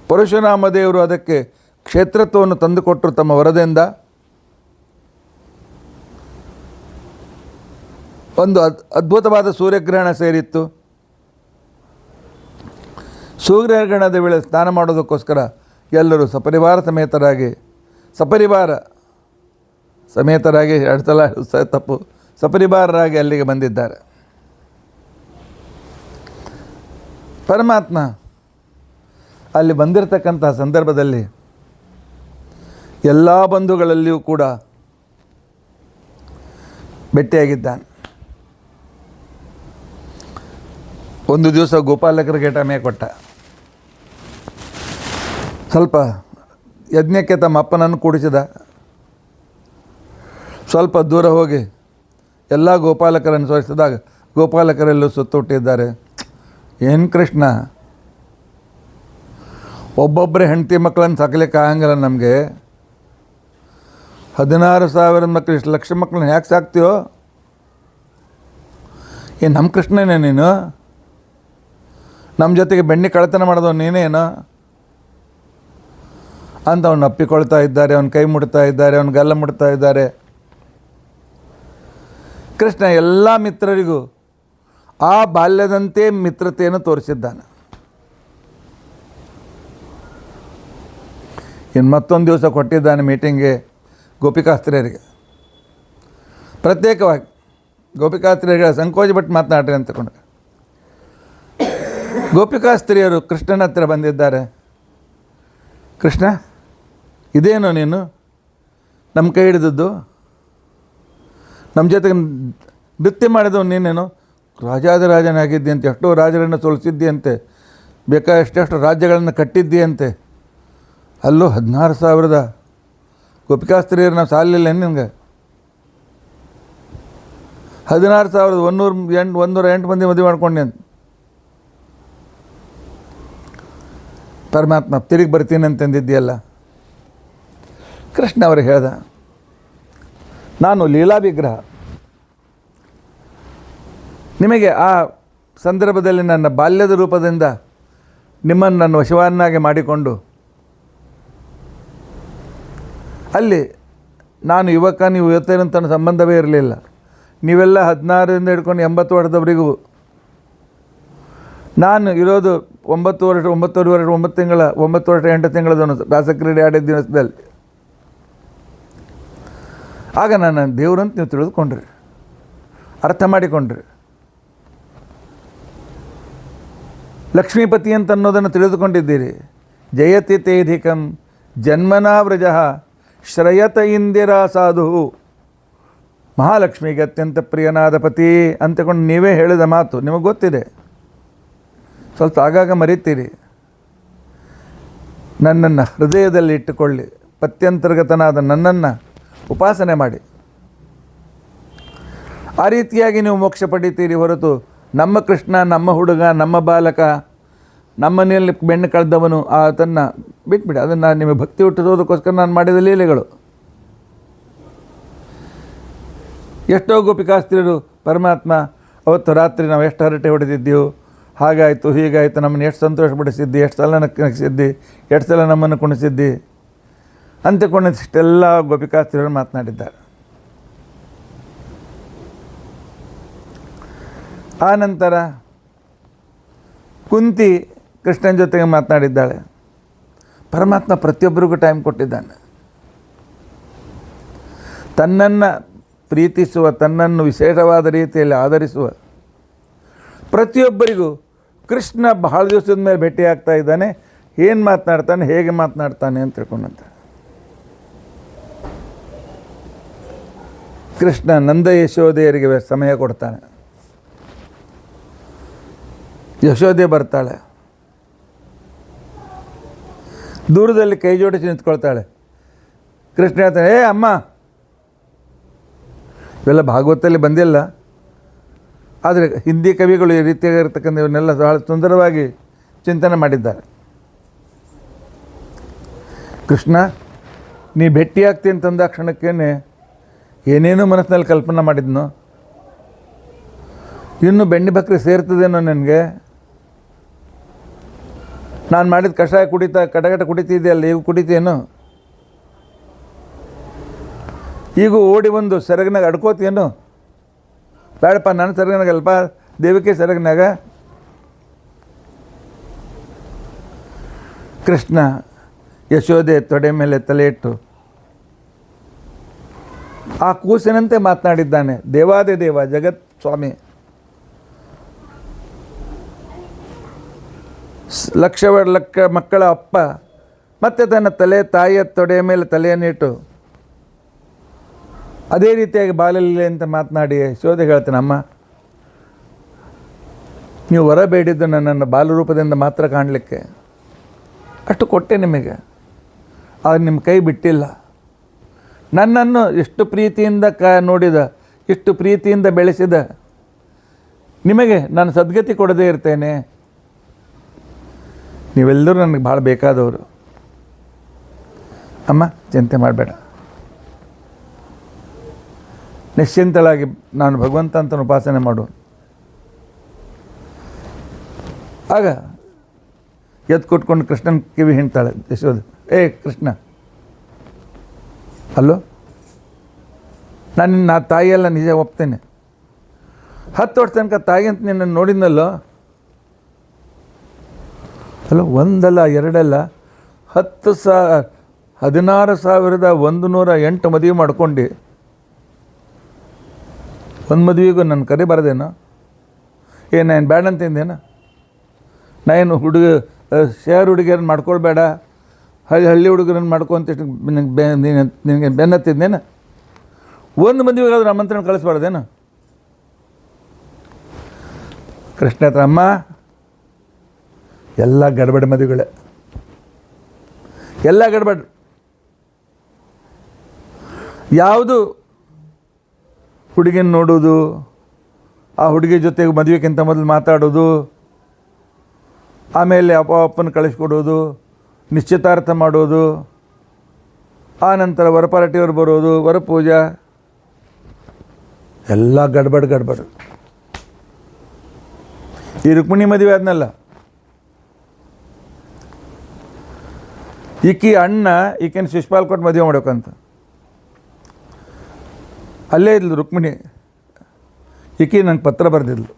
ಪರಶುರಾಮ ದೇವರು ಅದಕ್ಕೆ ಕ್ಷೇತ್ರತ್ವವನ್ನು ತಂದುಕೊಟ್ಟರು ತಮ್ಮ ವರದಿಂದ. ಒಂದು ಅದ್ಭುತವಾದ ಸೂರ್ಯಗ್ರಹಣ ಸೇರಿತ್ತು. ಸೂರ್ಯಗ್ರಹಣದ ವೇಳೆ ಸ್ನಾನ ಮಾಡೋದಕ್ಕೋಸ್ಕರ ಎಲ್ಲರೂ ಸಪರಿವಾರ ಸಮೇತರಾಗಿ 2 ಸಲ ತಪ್ಪು ಸಪರಿವಾರರಾಗಿ ಅಲ್ಲಿಗೆ ಬಂದಿದ್ದಾರೆ. ಪರಮಾತ್ಮ ಅಲ್ಲಿ ಬಂದಿರತಕ್ಕಂಥ ಸಂದರ್ಭದಲ್ಲಿ ಎಲ್ಲ ಬಂಧುಗಳಲ್ಲಿಯೂ ಕೂಡ ಭೇಟಿಯಾಗಿದ್ದಾನೆ. ಒಂದು ದಿವಸ ಗೋಪಾಲಕರಿಗೆ ಟಮೆ ಕೊಟ್ಟ. ಸ್ವಲ್ಪ ಯಜ್ಞಕ್ಕೆ ತಮ್ಮ ಅಪ್ಪನನ್ನು ಕೂಡಿಸಿದ. ಸ್ವಲ್ಪ ದೂರ ಹೋಗಿ ಎಲ್ಲ ಗೋಪಾಲಕರನ್ನು ತೋರಿಸಿದಾಗ ಗೋಪಾಲಕರೆಲ್ಲೂ ಸುತ್ತುಟ್ಟಿದ್ದಾರೆ. ಏನು ಕೃಷ್ಣ, ಒಬ್ಬೊಬ್ಬರೇ ಹೆಂಡತಿ ಮಕ್ಕಳನ್ನು ಸಾಕಲಿಕ್ಕೆ ಆಗಂಗಿಲ್ಲ ನಮಗೆ. 16,000 ಮಕ್ಕಳು, 1 ಲಕ್ಷ ಮಕ್ಕಳನ್ನ ಯಾಕೆ ಸಾಕ್ತೀಯೋ? ಏನು ನಮ್ಮ ಕೃಷ್ಣನೇ ನೀನು? ನಮ್ಮ ಜೊತೆಗೆ ಬೆಣ್ಣೆ ಕಳ್ಳತನ ಮಾಡೋದು ನೀನೇನು ಅಂತ ಅವನು ಅಪ್ಪಿಕೊಳ್ತಾ ಇದ್ದಾರೆ. ಅವನ ಕೈ ಮುಡ್ತಾ ಇದ್ದಾರೆ, ಅವನ ಗಲ್ಲ ಮುಡ್ತಾ ಇದ್ದಾರೆ. ಕೃಷ್ಣ ಎಲ್ಲ ಮಿತ್ರರಿಗೂ ಆ ಬಾಲ್ಯದಂತೆ ಮಿತ್ರತೆಯನ್ನು ತೋರಿಸಿದ್ದಾನೆ. ಇನ್ನು ಮತ್ತೊಂದು ದಿವಸ ಕೊಟ್ಟಿದ್ದಾನೆ ಮೀಟಿಂಗ್ಗೆ ಗೋಪಿಕಾಸ್ತ್ರೀಯರಿಗೆ. ಪ್ರತ್ಯೇಕವಾಗಿ ಗೋಪಿಕಾಸ್ತ್ರೀಯರಿಗೆ ಸಂಕೋಚಪಟ್ಟು ಮಾತನಾಡ್ರಿ ಅಂತಕೊಂಡು ಗೋಪಿಕಾಸ್ತ್ರೀಯರು ಕೃಷ್ಣನ ಹತ್ರ ಬಂದಿದ್ದಾರೆ. ಕೃಷ್ಣ, ಇದೇನೋ ನೀನು ನಮ್ಮ ಕೈ ಹಿಡಿದದ್ದು? ನಮ್ಮ ಜೊತೆಗೆ ನೃತ್ಯ ಮಾಡಿದವು ನೀನೇನು ರಾಜಾದಿರಾಜನಾಗಿದ್ದಿ ಅಂತೆ, ಎಷ್ಟೋ ರಾಜರನ್ನು ಸೋಲಿಸಿದ್ದಿಯಂತೆ, ಎಷ್ಟೆಷ್ಟು ರಾಜ್ಯಗಳನ್ನು ಕಟ್ಟಿದ್ದೀಯಂತೆ. ಅಲ್ಲೂ 16,000 ಗೋಪಿಕಾಸ್ತ್ರೀಯರು ನಾವು ಸಾಲಿಲ್ಲ ನಿನಗೆ. 16,108 ಮಂದಿ ಮದುವೆ ಮಾಡ್ಕೊಂಡೆ ಅಂತ. ಪರಮಾತ್ಮ ತಿರುಗಿ ಬರ್ತೀನಿ ಅಂತಂದಿದ್ದೀಯಲ್ಲ. ಕೃಷ್ಣ ಅವರು ಹೇಳ್ದ, ನಾನು ಲೀಲಾ ವಿಗ್ರಹ. ನಿಮಗೆ ಆ ಸಂದರ್ಭದಲ್ಲಿ ನನ್ನ ಬಾಲ್ಯದ ರೂಪದಿಂದ ನಿಮ್ಮನ್ನು ನನ್ನ ವಶವನ್ನಾಗಿ ಮಾಡಿಕೊಂಡು ಅಲ್ಲಿ ನಾನು ಯುವಕ, ನೀವು ಯುವತಿಯರಂತ ಸಂಬಂಧವೇ ಇರಲಿಲ್ಲ. ನೀವೆಲ್ಲ 16ರಿಂದ ಹಿಡ್ಕೊಂಡು 80 ವರ್ಷದವರೆಗೂ, ನಾನು ಇರೋದು 9 ವರ್ಷ 9 ತಿಂಗಳ 9 ವರ್ಷ 8 ತಿಂಗಳದವನು ರಾಸಕ್ರೀಡೆ ಆಡಿದ ದಿವಸದಲ್ಲಿ. ಆಗ ನಾನು ದೇವರಂತ ನೀವು ತಿಳಿದುಕೊಂಡ್ರಿ, ಅರ್ಥ ಮಾಡಿಕೊಂಡ್ರಿ. ಲಕ್ಷ್ಮೀಪತಿ ಅಂತ ಅನ್ನೋದನ್ನು ತಿಳಿದುಕೊಂಡಿದ್ದೀರಿ. ಜಯತಿ ತೇಧಿಕಂ ಜನ್ಮನಾ ವ್ರಜ ಶ್ರಯತ ಇಂದಿರಾ ಸಾಧು. ಮಹಾಲಕ್ಷ್ಮಿಗೆ ಅತ್ಯಂತ ಪ್ರಿಯನಾದ ಪತಿ ಅಂತಕೊಂಡು ನೀವೇ ಹೇಳಿದ ಮಾತು ನಿಮಗೆ ಗೊತ್ತಿದೆ. ಸ್ವಲ್ಪ ಆಗಾಗ ಮರೀತೀರಿ. ನನ್ನನ್ನು ಹೃದಯದಲ್ಲಿ ಇಟ್ಟುಕೊಳ್ಳಿ, ಪತ್ಯಂತರ್ಗತನಾದ ನನ್ನನ್ನು ಉಪಾಸನೆ ಮಾಡಿ. ಆ ರೀತಿಯಾಗಿ ನೀವು ಮೋಕ್ಷ ಪಡಿತೀರಿ ಹೊರತು ನಮ್ಮ ಕೃಷ್ಣ, ನಮ್ಮ ಹುಡುಗ, ನಮ್ಮ ಬಾಲಕ, ನಮ್ಮನೆಯಲ್ಲಿ ಬೆಣ್ಣೆ ಕಳೆದವನು ಆತನ್ನು ಬಿಟ್ಬಿಡಿ. ಅದನ್ನು ನಿಮಗೆ ಭಕ್ತಿ ಹುಟ್ಟಿಸೋದಕ್ಕೋಸ್ಕರ ನಾನು ಮಾಡಿದ ಲೀಲೆಗಳು. ಎಷ್ಟೋ ಗೋಪಿಕಾಸ್ತ್ರೀಯರು ಪರಮಾತ್ಮ ಅವತ್ತು ರಾತ್ರಿ ನಾವು ಎಷ್ಟು ಹರಟೆ ಹೊಡೆದಿದ್ದೀವಿ, ಹಾಗಾಯಿತು ಹೀಗಾಯಿತು, ನಮ್ಮನ್ನು ಎಷ್ಟು ಸಂತೋಷಪಡಿಸಿದ್ದಿ, ಎಷ್ಟು ಸಲ ನಗಿಸಿದ್ದಿ, ಎಷ್ಟು ಸಲ ನಮ್ಮನ್ನು ಕುಣಿಸಿದ್ದಿ ಅಂತೆಕೊಂಡು ಇಷ್ಟೆಲ್ಲ ಗೋಪಿಕಾಸ್ತ್ರೀಯರು ಮಾತನಾಡಿದ್ದಾರೆ. ಆ ನಂತರ ಕುಂತಿ ಕೃಷ್ಣನ ಜೊತೆಗೆ ಮಾತನಾಡಿದ್ದಾಳೆ. ಪರಮಾತ್ಮ ಪ್ರತಿಯೊಬ್ಬರಿಗೂ ಟೈಮ್ ಕೊಟ್ಟಿದ್ದಾನೆ. ತನ್ನನ್ನು ಪ್ರೀತಿಸುವ, ತನ್ನನ್ನು ವಿಶೇಷವಾದ ರೀತಿಯಲ್ಲಿ ಆಧರಿಸುವ ಪ್ರತಿಯೊಬ್ಬರಿಗೂ ಕೃಷ್ಣ ಬಹಳ ದಿವಸದ ಮೇಲೆ ಭೇಟಿಯಾಗ್ತಾ ಇದ್ದಾನೆ. ಏನು ಮಾತನಾಡ್ತಾನೆ, ಹೇಗೆ ಮಾತನಾಡ್ತಾನೆ ಅಂತ ತಿಳ್ಕೊಂಡಂತೆ. ಕೃಷ್ಣ ನಂದ ಯಶೋದೆಯರಿಗೆ ಸಮಯ ಕೊಡ್ತಾನೆ. ಯಶೋದೆ ಬರ್ತಾಳೆ, ದೂರದಲ್ಲಿ ಕೈ ಜೋಡಿಸಿ ನಿಂತ್ಕೊಳ್ತಾಳೆ. ಕೃಷ್ಣ ಹೇಳ್ತಾನೆ, ಏ ಅಮ್ಮ, ಇವೆಲ್ಲ ಭಾಗವತದಲ್ಲಿ ಬಂದಿಲ್ಲ, ಆದರೆ ಹಿಂದಿ ಕವಿಗಳು ಈ ರೀತಿಯಾಗಿರ್ತಕ್ಕಂಥ ಇವನ್ನೆಲ್ಲ ಬಹಳ ಸುಂದರವಾಗಿ ಚಿಂತನೆ ಮಾಡಿದ್ದಾರೆ. ಕೃಷ್ಣ ನೀ ಭೇಟಿಯಾಗ್ತೀನಿ ಅಂತಂದ ಕ್ಷಣಕ್ಕೇನೆ ಏನೇನೋ ಮನಸ್ಸಿನಲ್ಲಿ ಕಲ್ಪನೆ ಮಾಡಿದ್ನೋ, ಇನ್ನೂ ಬೆಣ್ಣೆ ಬಕ್ರಿ ಸೇರ್ತದೇನೋ ನನಗೆ, ನಾನು ಮಾಡಿದ ಕಷಾಯ ಕಟಕಟ ಕುಡಿತಿದ್ದೆಯಲ್ಲ, ಈಗ ಕುಡಿತೀಯೇನು, ಈಗೂ ಓಡಿ ಬಂದು ಸೆರಗಿನಾಗ ಅಡ್ಕೋತೀಯೇನು, ಬೇಡಪ್ಪ ನಾನು ಸೆರಗಿನಾಗಲ್ಪ, ದೇವಿಕೆ ಸೆರಗಿನಾಗ. ಕೃಷ್ಣ ಯಶೋದೆ ತೊಡೆ ಮೇಲೆ ತಲೆ ಇಟ್ಟು ಆ ಕೂಸಿನಂತೆ ಮಾತನಾಡಿದ್ದಾನೆ. ದೇವಾದಿ ದೇವ ಜಗತ್ ಸ್ವಾಮಿ, ಲಕ್ಷ ಮಕ್ಕಳ ಅಪ್ಪ, ಮತ್ತು ತನ್ನ ತಾಯಿಯ ತೊಡೆಯ ಮೇಲೆ ತಲೆಯನ್ನಿಟ್ಟು ಅದೇ ರೀತಿಯಾಗಿ ಬಾಲಲೀಲೆ ಅಂತ ಮಾತನಾಡಿ ಯಶೋದೆ ಹೇಳ್ತಾನೆ, ಅಮ್ಮ ನೀವು ವರ ಬೇಡಿದ್ದು ನನ್ನನ್ನು ಬಾಲರೂಪದಿಂದ ಮಾತ್ರ ಕಾಣಲಿಕ್ಕೆ, ಅಷ್ಟು ಕೊಟ್ಟೆ ನಿಮಗೆ, ಆದ್ರೆ ನಿಮ್ಮ ಕೈ ಬಿಟ್ಟಿಲ್ಲ. ನನ್ನನ್ನು ಎಷ್ಟು ಪ್ರೀತಿಯಿಂದ ನೋಡಿದ, ಎಷ್ಟು ಪ್ರೀತಿಯಿಂದ ಬೆಳೆಸಿದ ನಿಮಗೆ ನಾನು ಸದ್ಗತಿ ಕೊಡದೇ ಇರ್ತೇನೆ. ನೀವೆಲ್ಲರೂ ನನಗೆ ಭಾಳ ಬೇಕಾದವರು. ಅಮ್ಮ ಚಿಂತೆ ಮಾಡಬೇಡ, ನಿಶ್ಚಿಂತಳಾಗಿ ನಾನು ಭಗವಂತ ಅಂತ ಉಪಾಸನೆ ಮಾಡು. ಆಗ ಎದ್ದು ಕೊಟ್ಕೊಂಡು ಕೃಷ್ಣನ ಕಿವಿ ಹಿಂಡ್ತಾಳೆ ಯಶೋದೆ, ಏ ಕೃಷ್ಣ, ಅಲ್ಲೋ ನಾನು ತಾಯಿಯೆಲ್ಲ ನಿಜ ಒಪ್ತೇನೆ. 10 ವರ್ಷ ತನಕ ತಾಯಿ ಅಂತ ನಿನ್ನನ್ನು ನೋಡಿದ್ನಲ್ಲೋ, ಅಲ್ಲ ಒಂದಲ್ಲ ಎರಡಲ್ಲ 16,108 ಮದುವೆ ಮಾಡ್ಕೊಂಡು ಒಂದು ಮದುವೆಗೂ ನನ್ನ ಕರೆ ಬರದೇನೋ, ಏನು ಬೇಡ ಅಂತಿಂದೇನೋ, ನಾ ಏನು ಶಹರ್ ಹುಡುಗಿಯರನ್ನು ಮಾಡ್ಕೊಳ್ಬೇಡ, ಹಳ್ಳಿ ಹುಡುಗರನ್ನು ಮಾಡ್ಕೊಂತ ನಿನಗೆ ಬೆನ್ನತ್ತಿದ್ದೇನೆ. ಒಂದು ಮದುವೆಗಾದ್ರೂ ಆಮಂತ್ರಣ ಕಳಿಸ್ಬಾರ್ದೇನು? ಕೃಷ್ಣ ಹತ್ರ, ಅಮ್ಮ ಎಲ್ಲ ಗಡ್ಬಡ ಮದುವೆಗಳೇ, ಎಲ್ಲ ಗಡ್ಬಡ. ಯಾವುದು ಹುಡುಗಿನ ನೋಡೋದು, ಆ ಹುಡುಗಿ ಜೊತೆಗೆ ಮದುವೆಗಿಂತ ಮೊದಲು ಮಾತಾಡೋದು, ಆಮೇಲೆ ಅಪ್ಪನ ಕಳಿಸ್ಕೊಡೋದು, ನಿಶ್ಚಿತಾರ್ಥ ಮಾಡೋದು, ಆ ನಂತರ ವರಪಾರ್ಟಿಯವ್ರು ಬರೋದು, ವರಪೂಜಾ, ಎಲ್ಲ ಗಡ್ಬಡ. ಈ ರುಕ್ಮಿಣಿ ಮದುವೆ ಆದ್ನಲ್ಲ, ಈಕಿ ಅಣ್ಣ ಈಕೆನ ಶಿಶುಪಾಲ್ ಕೊಟ್ಟು ಮದುವೆ ಮಾಡ್ಬೇಕಂತ ಅಲ್ಲೇ ಇದ್ಲು ರುಕ್ಮಿಣಿ. ಈಕಿ ನಂಗೆ ಪತ್ರ ಬರೆದಿದ್ಲು.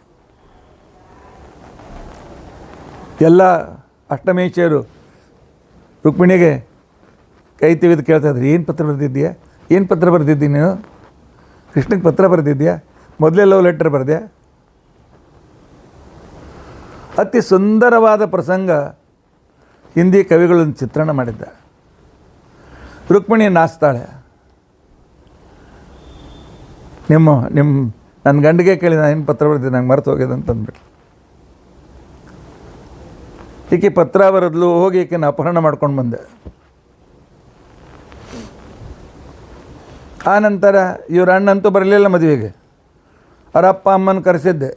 ಎಲ್ಲ ಅಷ್ಟಮೇಶಿಯರು ರುಕ್ಮಿಣಿಗೆ ಕೈ ತೆಗೆದು ಕೇಳ್ತಾಯಿದ್ರು, ಏನು ಪತ್ರ ಬರೆದಿದ್ದೀಯಾ, ಏನು ಪತ್ರ ಬರೆದಿದ್ದೀನಿ ನೀನು, ಕೃಷ್ಣಗೆ ಪತ್ರ ಬರೆದಿದ್ಯಾ, ಮೊದಲೇ ಲವ್ ಲೆಟರ್ ಬರೆದೆ. ಅತಿ ಸುಂದರವಾದ ಪ್ರಸಂಗ ಹಿಂದಿ ಕವಿಗಳನ್ನು ಚಿತ್ರಣ ಮಾಡಿದ್ದ. ರುಕ್ಮಿಣಿ ನಾಚ್ತಾಳೆ, ನನ್ನ ಗಂಡಿಗೆ ಕೇಳಿ ನಾನು ಏನು ಪತ್ರ ಬರೆದಿದ್ದೆ, ನಂಗೆ ಮರೆತು ಹೋಗಿದೆ ಅಂತಂದ್ಬಿಟ್ಟು. ಈಕೆ ಪತ್ರ ಬರೆದ್ಲು, ಹೋಗಿ ಈಕೆನ ಅಪಹರಣ ಮಾಡ್ಕೊಂಡು ಬಂದೆ. ಆ ನಂತರ ಇವ್ರ ಅಣ್ಣಂತೂ ಬರಲಿಲ್ಲ ಮದುವೆಗೆ. ಅವ್ರ ಅಪ್ಪ ಅಮ್ಮನ ಕರೆಸಿದ್ದೆ,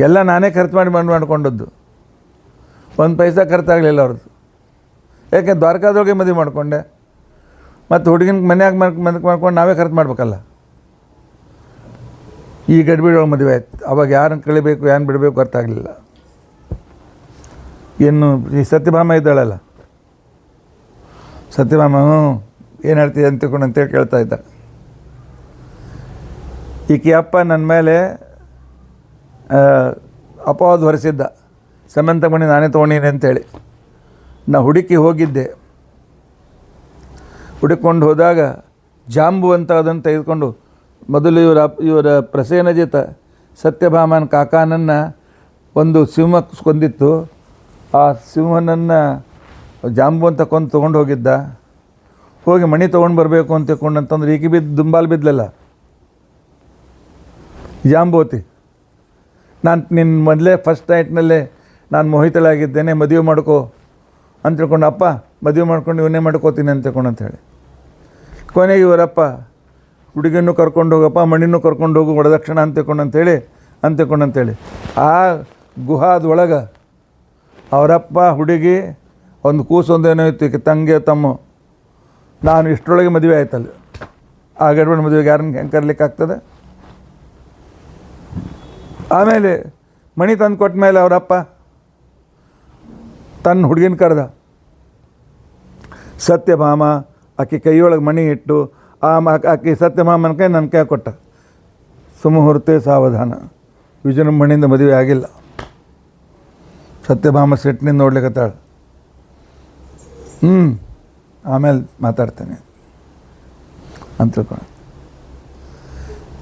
ಎಲ್ಲ ನಾನೇ ಖರ್ಚು ಮಾಡ್ಕೊಂಡದ್ದು, ಒಂದು ಪೈಸಾ ಖರ್ಚಾಗಲಿಲ್ಲ ಅವ್ರದ್ದು. ಯಾಕೆ ದ್ವಾರಕಾದೊಳಗೆ ಮದುವೆ ಮಾಡಿಕೊಂಡೆ, ಮತ್ತು ಹುಡುಗಿನ ಮನ್ಯಾಗ ಮಾಡ್ಕೊಂಡು ನಾವೇ ಖರ್ಚು ಮಾಡ್ಬೇಕಲ್ಲ. ಈ ಗಡ್ಬಿಡೊಳಗೆ ಮದುವೆ ಆಯ್ತು. ಅವಾಗ ಯಾರನ್ನು ಕಳಿಬೇಕು ಯಾರನ್ನು ಬಿಡಬೇಕು ಅರ್ಥ ಆಗಲಿಲ್ಲ. ಇನ್ನು ಈ ಸತ್ಯಭಾಮ ಇದ್ದಾಳಲ್ಲ, ಸತ್ಯಭಾಮ ಏನು ಹೇಳ್ತೀಯ ಅಂತೇಳಿ ಕೇಳ್ತಾ ಇದ್ದ. ಈಕೆ ಅಪ್ಪ ನನ್ನ ಮೇಲೆ ಅಪವಾದ ಹೊರಿಸಿದ್ದ, ಸಮಂತ ಮಣಿ ನಾನೇ ತೊಗೊಂಡೀನಿ ಅಂತೇಳಿ. ನಾ ಹುಡುಕಿ ಹೋಗಿದ್ದೆ. ಹುಡುಕೊಂಡು ಹೋದಾಗ ಜಾಂಬು ಅಂತ ಅದನ್ನು ತೆಗೆದುಕೊಂಡು, ಮೊದಲು ಇವರ ಪ್ರಸೇನಜಿತ ಸತ್ಯಭಾಮನ ಕಾಕಾನನ್ನು ಒಂದು ಸಿಂಹ ಕೊಂದಿತ್ತು. ಆ ಸಿಂಹನನ್ನು ಜಾಂಬು ಅಂತ ಕೊಂದು ತೊಗೊಂಡು ಹೋಗಿದ್ದ. ಹೋಗಿ ಮಣಿ ತೊಗೊಂಡು ಬರಬೇಕು ಅಂತ ತಿಳ್ಕೊಂಡಂತಂದ್ರೆ ಈಕೆ ದುಂಬಾಲು ಬಿದ್ದಲಲ್ಲ ಜಾಂಬೋತಿ. ನಾನು ನಿನ್ನ ಮೊದಲೇ ಫಸ್ಟ್ ನೈಟ್ನಲ್ಲೇ ನಾನು ಮೋಹಿತಳಾಗಿದ್ದೇನೆ, ಮದುವೆ ಮಾಡ್ಕೋ ಅಂತ ತಿಳ್ಕೊಂಡು, ಅಪ್ಪ ಮದುವೆ ಮಾಡ್ಕೊಂಡು ಇವನ್ನೇ ಮಾಡ್ಕೋತೀನಿ ಅಂತ ತಿಳ್ಕೊಂಡು ಅಂತೇಳಿ. ಕೊನೆಗೆ ಇವರಪ್ಪ ಹುಡುಗಿನೂ ಕರ್ಕೊಂಡು ಹೋಗಪ್ಪ, ಮಣಿನೂ ಕರ್ಕೊಂಡು ಹೋಗು ವರದಕ್ಷಿಣ ಅಂತ ತಿಳ್ಕೊಂಡಂತೇಳಿ ಆ ಗುಹಾದೊಳಗೆ ಅವರಪ್ಪ ಹುಡುಗಿ ಒಂದು ಕೂಸೊಂದೇನೋ ಇತ್ತು, ಈಕೆ ತಂಗಿ ತಮ್ಮ. ನಾನು ಇಷ್ಟರೊಳಗೆ ಮದುವೆ ಆಯ್ತಲ್ಲ. ಆ ಗಡ್ಬಡ ಮದುವೆಗೆ ಯಾರನ್ನ ಹೆಂಗೆ ಕರ್ಲಿಕ್ಕೆ ಆಗ್ತದೆ? ಆಮೇಲೆ ಮಣಿ ತಂದು ಕೊಟ್ಟ ಮೇಲೆ ಅವರಪ್ಪ ತನ್ನ ಹುಡುಗಿನ ಕರೆದ. ಸತ್ಯಭಾಮ ಆಕೆ ಕೈಯೊಳಗೆ ಮಣಿ ಇಟ್ಟು ಆಕೆ ಸತ್ಯಭಾಮನ ಕೈ ನನ್ನ ಕೈ ಕೊಟ್ಟ. ಸುಮುಹೂರ್ತೆ ಸಾವಧಾನ, ವಿಜೃಂಭಣೆಯಿಂದ ಮದುವೆ ಆಗಿಲ್ಲ. ಸತ್ಯಭಾಮ ಸಿಟ್ಟಿನಿಂದ ನೋಡ್ಲಿಕ್ಕತ್ತಾಳೆ. ಆಮೇಲೆ ಮಾತಾಡ್ತೇನೆ ಅಂತ ತಿಳ್ಕೊಂಡು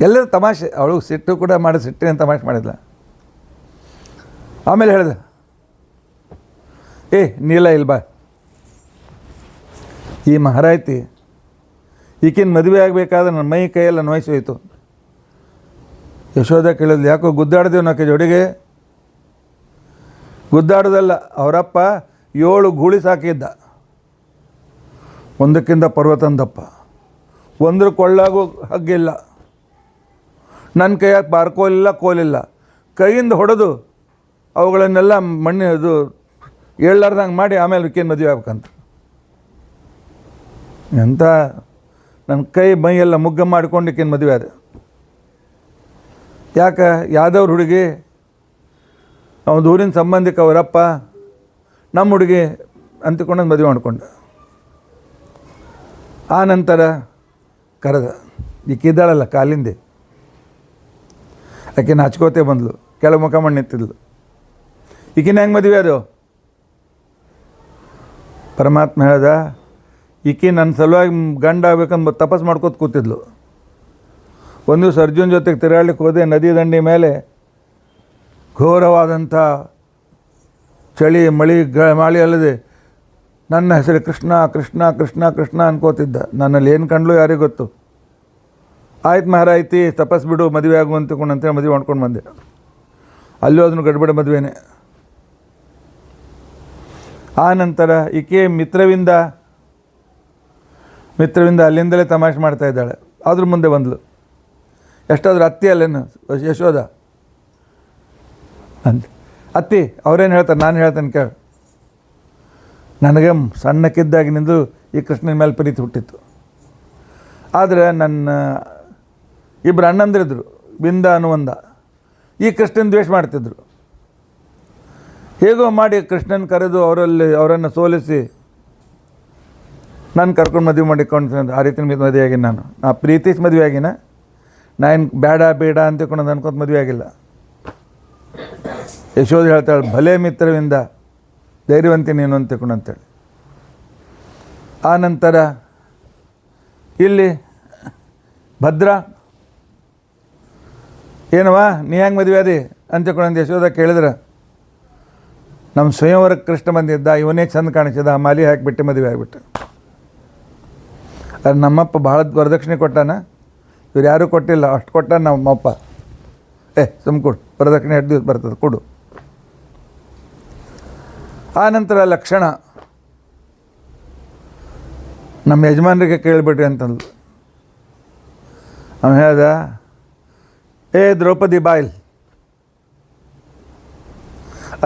ಎಲ್ಲರೂ ತಮಾಷೆ. ಅವಳು ಸಿಟ್ಟು ಕೂಡ ಮಾಡಿ ಸಿಟ್ಟಿನ ತಮಾಷೆ ಮಾಡಿದ್ಲ. ಆಮೇಲೆ ಹೇಳಿದೆ, ನೀಲ ಇಲ್ಬಾ, ಈ ಮಹಾರಾಯ್ತಿ ಈಕಿನ ಮದುವೆ ಆಗಬೇಕಾದ್ರೆ ನನ್ನ ಮೈ ಕೈಯೆಲ್ಲ ನೋಯಿಸೋಯ್ತು. ಯಶೋಧ ಕೇಳಿದ್ಲು, ಯಾಕೋ ಗುದ್ದಾಡ್ದೇವು ನಾಕೆ ಜೋಡಿಗೆ? ಗುದ್ದಾಡೋದಲ್ಲ, ಅವರಪ್ಪ 7 ಗೂಳಿ ಸಾಕಿದ್ದ, ಒಂದಕ್ಕಿಂತ ಪರ್ವತಂದಪ್ಪ, ಒಂದ್ರ ಕೊಳ್ಳಾಗೂ ಹಗ್ಗಿಲ್ಲ, ನನ್ನ ಕೈಯಾಗ ಬಾರ್ಕೋಲಿಲ್ಲ ಕೋಲಿಲ್ಲ, ಕೈಯಿಂದ ಹೊಡೆದು ಅವುಗಳನ್ನೆಲ್ಲ ಇದು ಏಳಾರ್ದಂಗೆ ಮಾಡಿ ಆಮೇಲೆ ಈಕೇನು ಮದುವೆ ಆಗ್ಬೇಕಂತ. ಎಂಥ ನನ್ನ ಕೈ ಮೈಯೆಲ್ಲ ಮುಗ್ಗ ಮಾಡಿಕೊಂಡು ಈಕೇನು ಮದುವೆ ಆದ. ಯಾಕೆ? ಯಾದವ್ರ ಹುಡುಗಿ, ಅವನ ಊರಿನ ಸಂಬಂಧಿಕ ಅವರಪ್ಪ ನಮ್ಮ ಹುಡುಗಿ ಅಂತಿಕೊಂಡಂಗೆ ಮದುವೆ ಮಾಡ್ಕೊಂಡ. ಆ ನಂತರ ಕರೆದ. ಈಕಿದ್ದಾಳಲ್ಲ ಕಾಲಿಂದೆ, ಆಕೆ ನಾಚ್ಕೋತೆ ಬಂದಳು, ಕೆಳ ಮುಖ ಮಾಡಿ ನಿಂತಿದ್ಲು. ಈಕಿನ ಹೆಂಗೆ ಮದುವೆ ಅದು? ಪರಮಾತ್ಮ ಹೇಳ್ದ, ಈಕೆ ನನ್ನ ಸಲುವಾಗಿ ಗಂಡ ಆಗ್ಬೇಕಂದು ತಪಸ್ ಮಾಡ್ಕೋತ ಕೂತಿದ್ಲು. ಒಂದು ದಿವಸ ಅರ್ಜುನ್ ಜೊತೆಗೆ ತಿರುಗಾಡ್ಲಿಕ್ಕೆ ಹೋದೆ. ನದಿ ದಂಡಿ ಮೇಲೆ ಘೋರವಾದಂಥ ಚಳಿ ಮಳಿ ಅಲ್ಲದೆ ನನ್ನ ಹೆಸರು ಕೃಷ್ಣ ಕೃಷ್ಣ ಕೃಷ್ಣ ಕೃಷ್ಣ ಅನ್ಕೋತಿದ್ದ. ನನ್ನಲ್ಲಿ ಏನು ಕಂಡ್ಲು ಯಾರಿಗೆ ಗೊತ್ತು. ಆಯ್ತು ಮಹಾರಾಯ್ತಿ ತಪಸ್ ಬಿಡು ಮದುವೆ ಆಗು ಅಂತೇಳಿ ಮದುವೆ ಮಾಡ್ಕೊಂಡು ಬಂದೆ. ಅಲ್ಲೂ ಅದನ್ನು ಗಡ್ಬಡ ಮದುವೆನೇ. ಆ ನಂತರ ಈಕೆ ಮಿತ್ರವಿಂದ ಅಲ್ಲಿಂದಲೇ ತಮಾಷೆ ಮಾಡ್ತಾ ಇದ್ದಾಳೆ. ಆದರೂ ಮುಂದೆ ಬಂದಳು. ಎಷ್ಟಾದರೂ ಅತ್ತಿ ಅಲ್ಲೇನು ಯಶೋದ ಅಂತ. ಅತ್ತಿ ಅವ್ರೇನು ಹೇಳ್ತಾರೆ, ನಾನು ಹೇಳ್ತೇನೆ ಕೇಳು. ನನಗೆ ಸಣ್ಣಕ್ಕಿದ್ದಾಗಿನಿಂದ ಈ ಕೃಷ್ಣನ ಮೇಲೆ ಪ್ರೀತಿ ಹುಟ್ಟಿತ್ತು. ಆದರೆ ನನ್ನ ಇಬ್ಬರು ಅಣ್ಣಂದಿರಿದ್ರು, ಬಿಂದ ಅನುವಂದ. ಈ ಕೃಷ್ಣನ ದ್ವೇಷ ಮಾಡ್ತಿದ್ರು. ಹೇಗೋ ಮಾಡಿ ಕೃಷ್ಣನ ಕರೆದು ಅವರನ್ನು ಸೋಲಿಸಿ ನಾನು ಕರ್ಕೊಂಡು ಮದುವೆ ಮಾಡಿಕೊಂಡು ಆ ರೀತಿ ಮದುವೆ ಆಗಿನ. ನಾ ಪ್ರೀತಿಸಿ ಮದುವೆ ಆಗಿನ. ನಾನು ಬೇಡ ಅಂತಕೊಂಡು ಅನ್ಕೋತ ಮದುವೆ ಆಗಿಲ್ಲ. ಯಶೋಧ ಹೇಳ್ತಾಳೆ, ಭಲೇ ಮಿತ್ರವಿಂದ ಧೈರ್ಯವಂತಿ ನೀನು ಅಂತೇಳಿ. ಆ ನಂತರ ಇಲ್ಲಿ ಭದ್ರ ಏನವ ನೀ ಹೆಂಗೆ ಮದುವೆ ಅದಿ ಅಂತೇಳ್ಕೊಂಡು ಯಶೋಧ ಕೇಳಿದ್ರೆ, ನಮ್ಮ ಸ್ವಯಂವರಕ್ಕೆ ಕೃಷ್ಣ ಬಂದಿದ್ದ, ಇವನೇ ಚಂದ ಕಾಣಿಸಿದ, ಮಾಲಿ ಹಾಕಿಬಿಟ್ಟು ಮದುವೆ ಆಗಿಬಿಟ್ಟು. ಅದು ನಮ್ಮಪ್ಪ ಭಾಳ ವರದಕ್ಷಿಣೆ ಕೊಟ್ಟಾನ, ಇವ್ರು ಯಾರೂ ಕೊಟ್ಟಿಲ್ಲ, ಅಷ್ಟು ಕೊಟ್ಟಾನ ನಮ್ಮಪ್ಪ. ಕೊಡು ವರದಕ್ಷಿಣೆ 2 ದಿವಸ ಬರ್ತದೆ ಕೊಡು. ಆ ನಂತರ ಲಕ್ಷಣ ನಮ್ಮ ಯಜಮಾನರಿಗೆ ಕೇಳಿಬಿಟ್ರಿ ಅಂತಂದು. ಅವನು ಹೇಳ್ದ, ದ್ರೌಪದಿ ಬಾಯಿಲ್,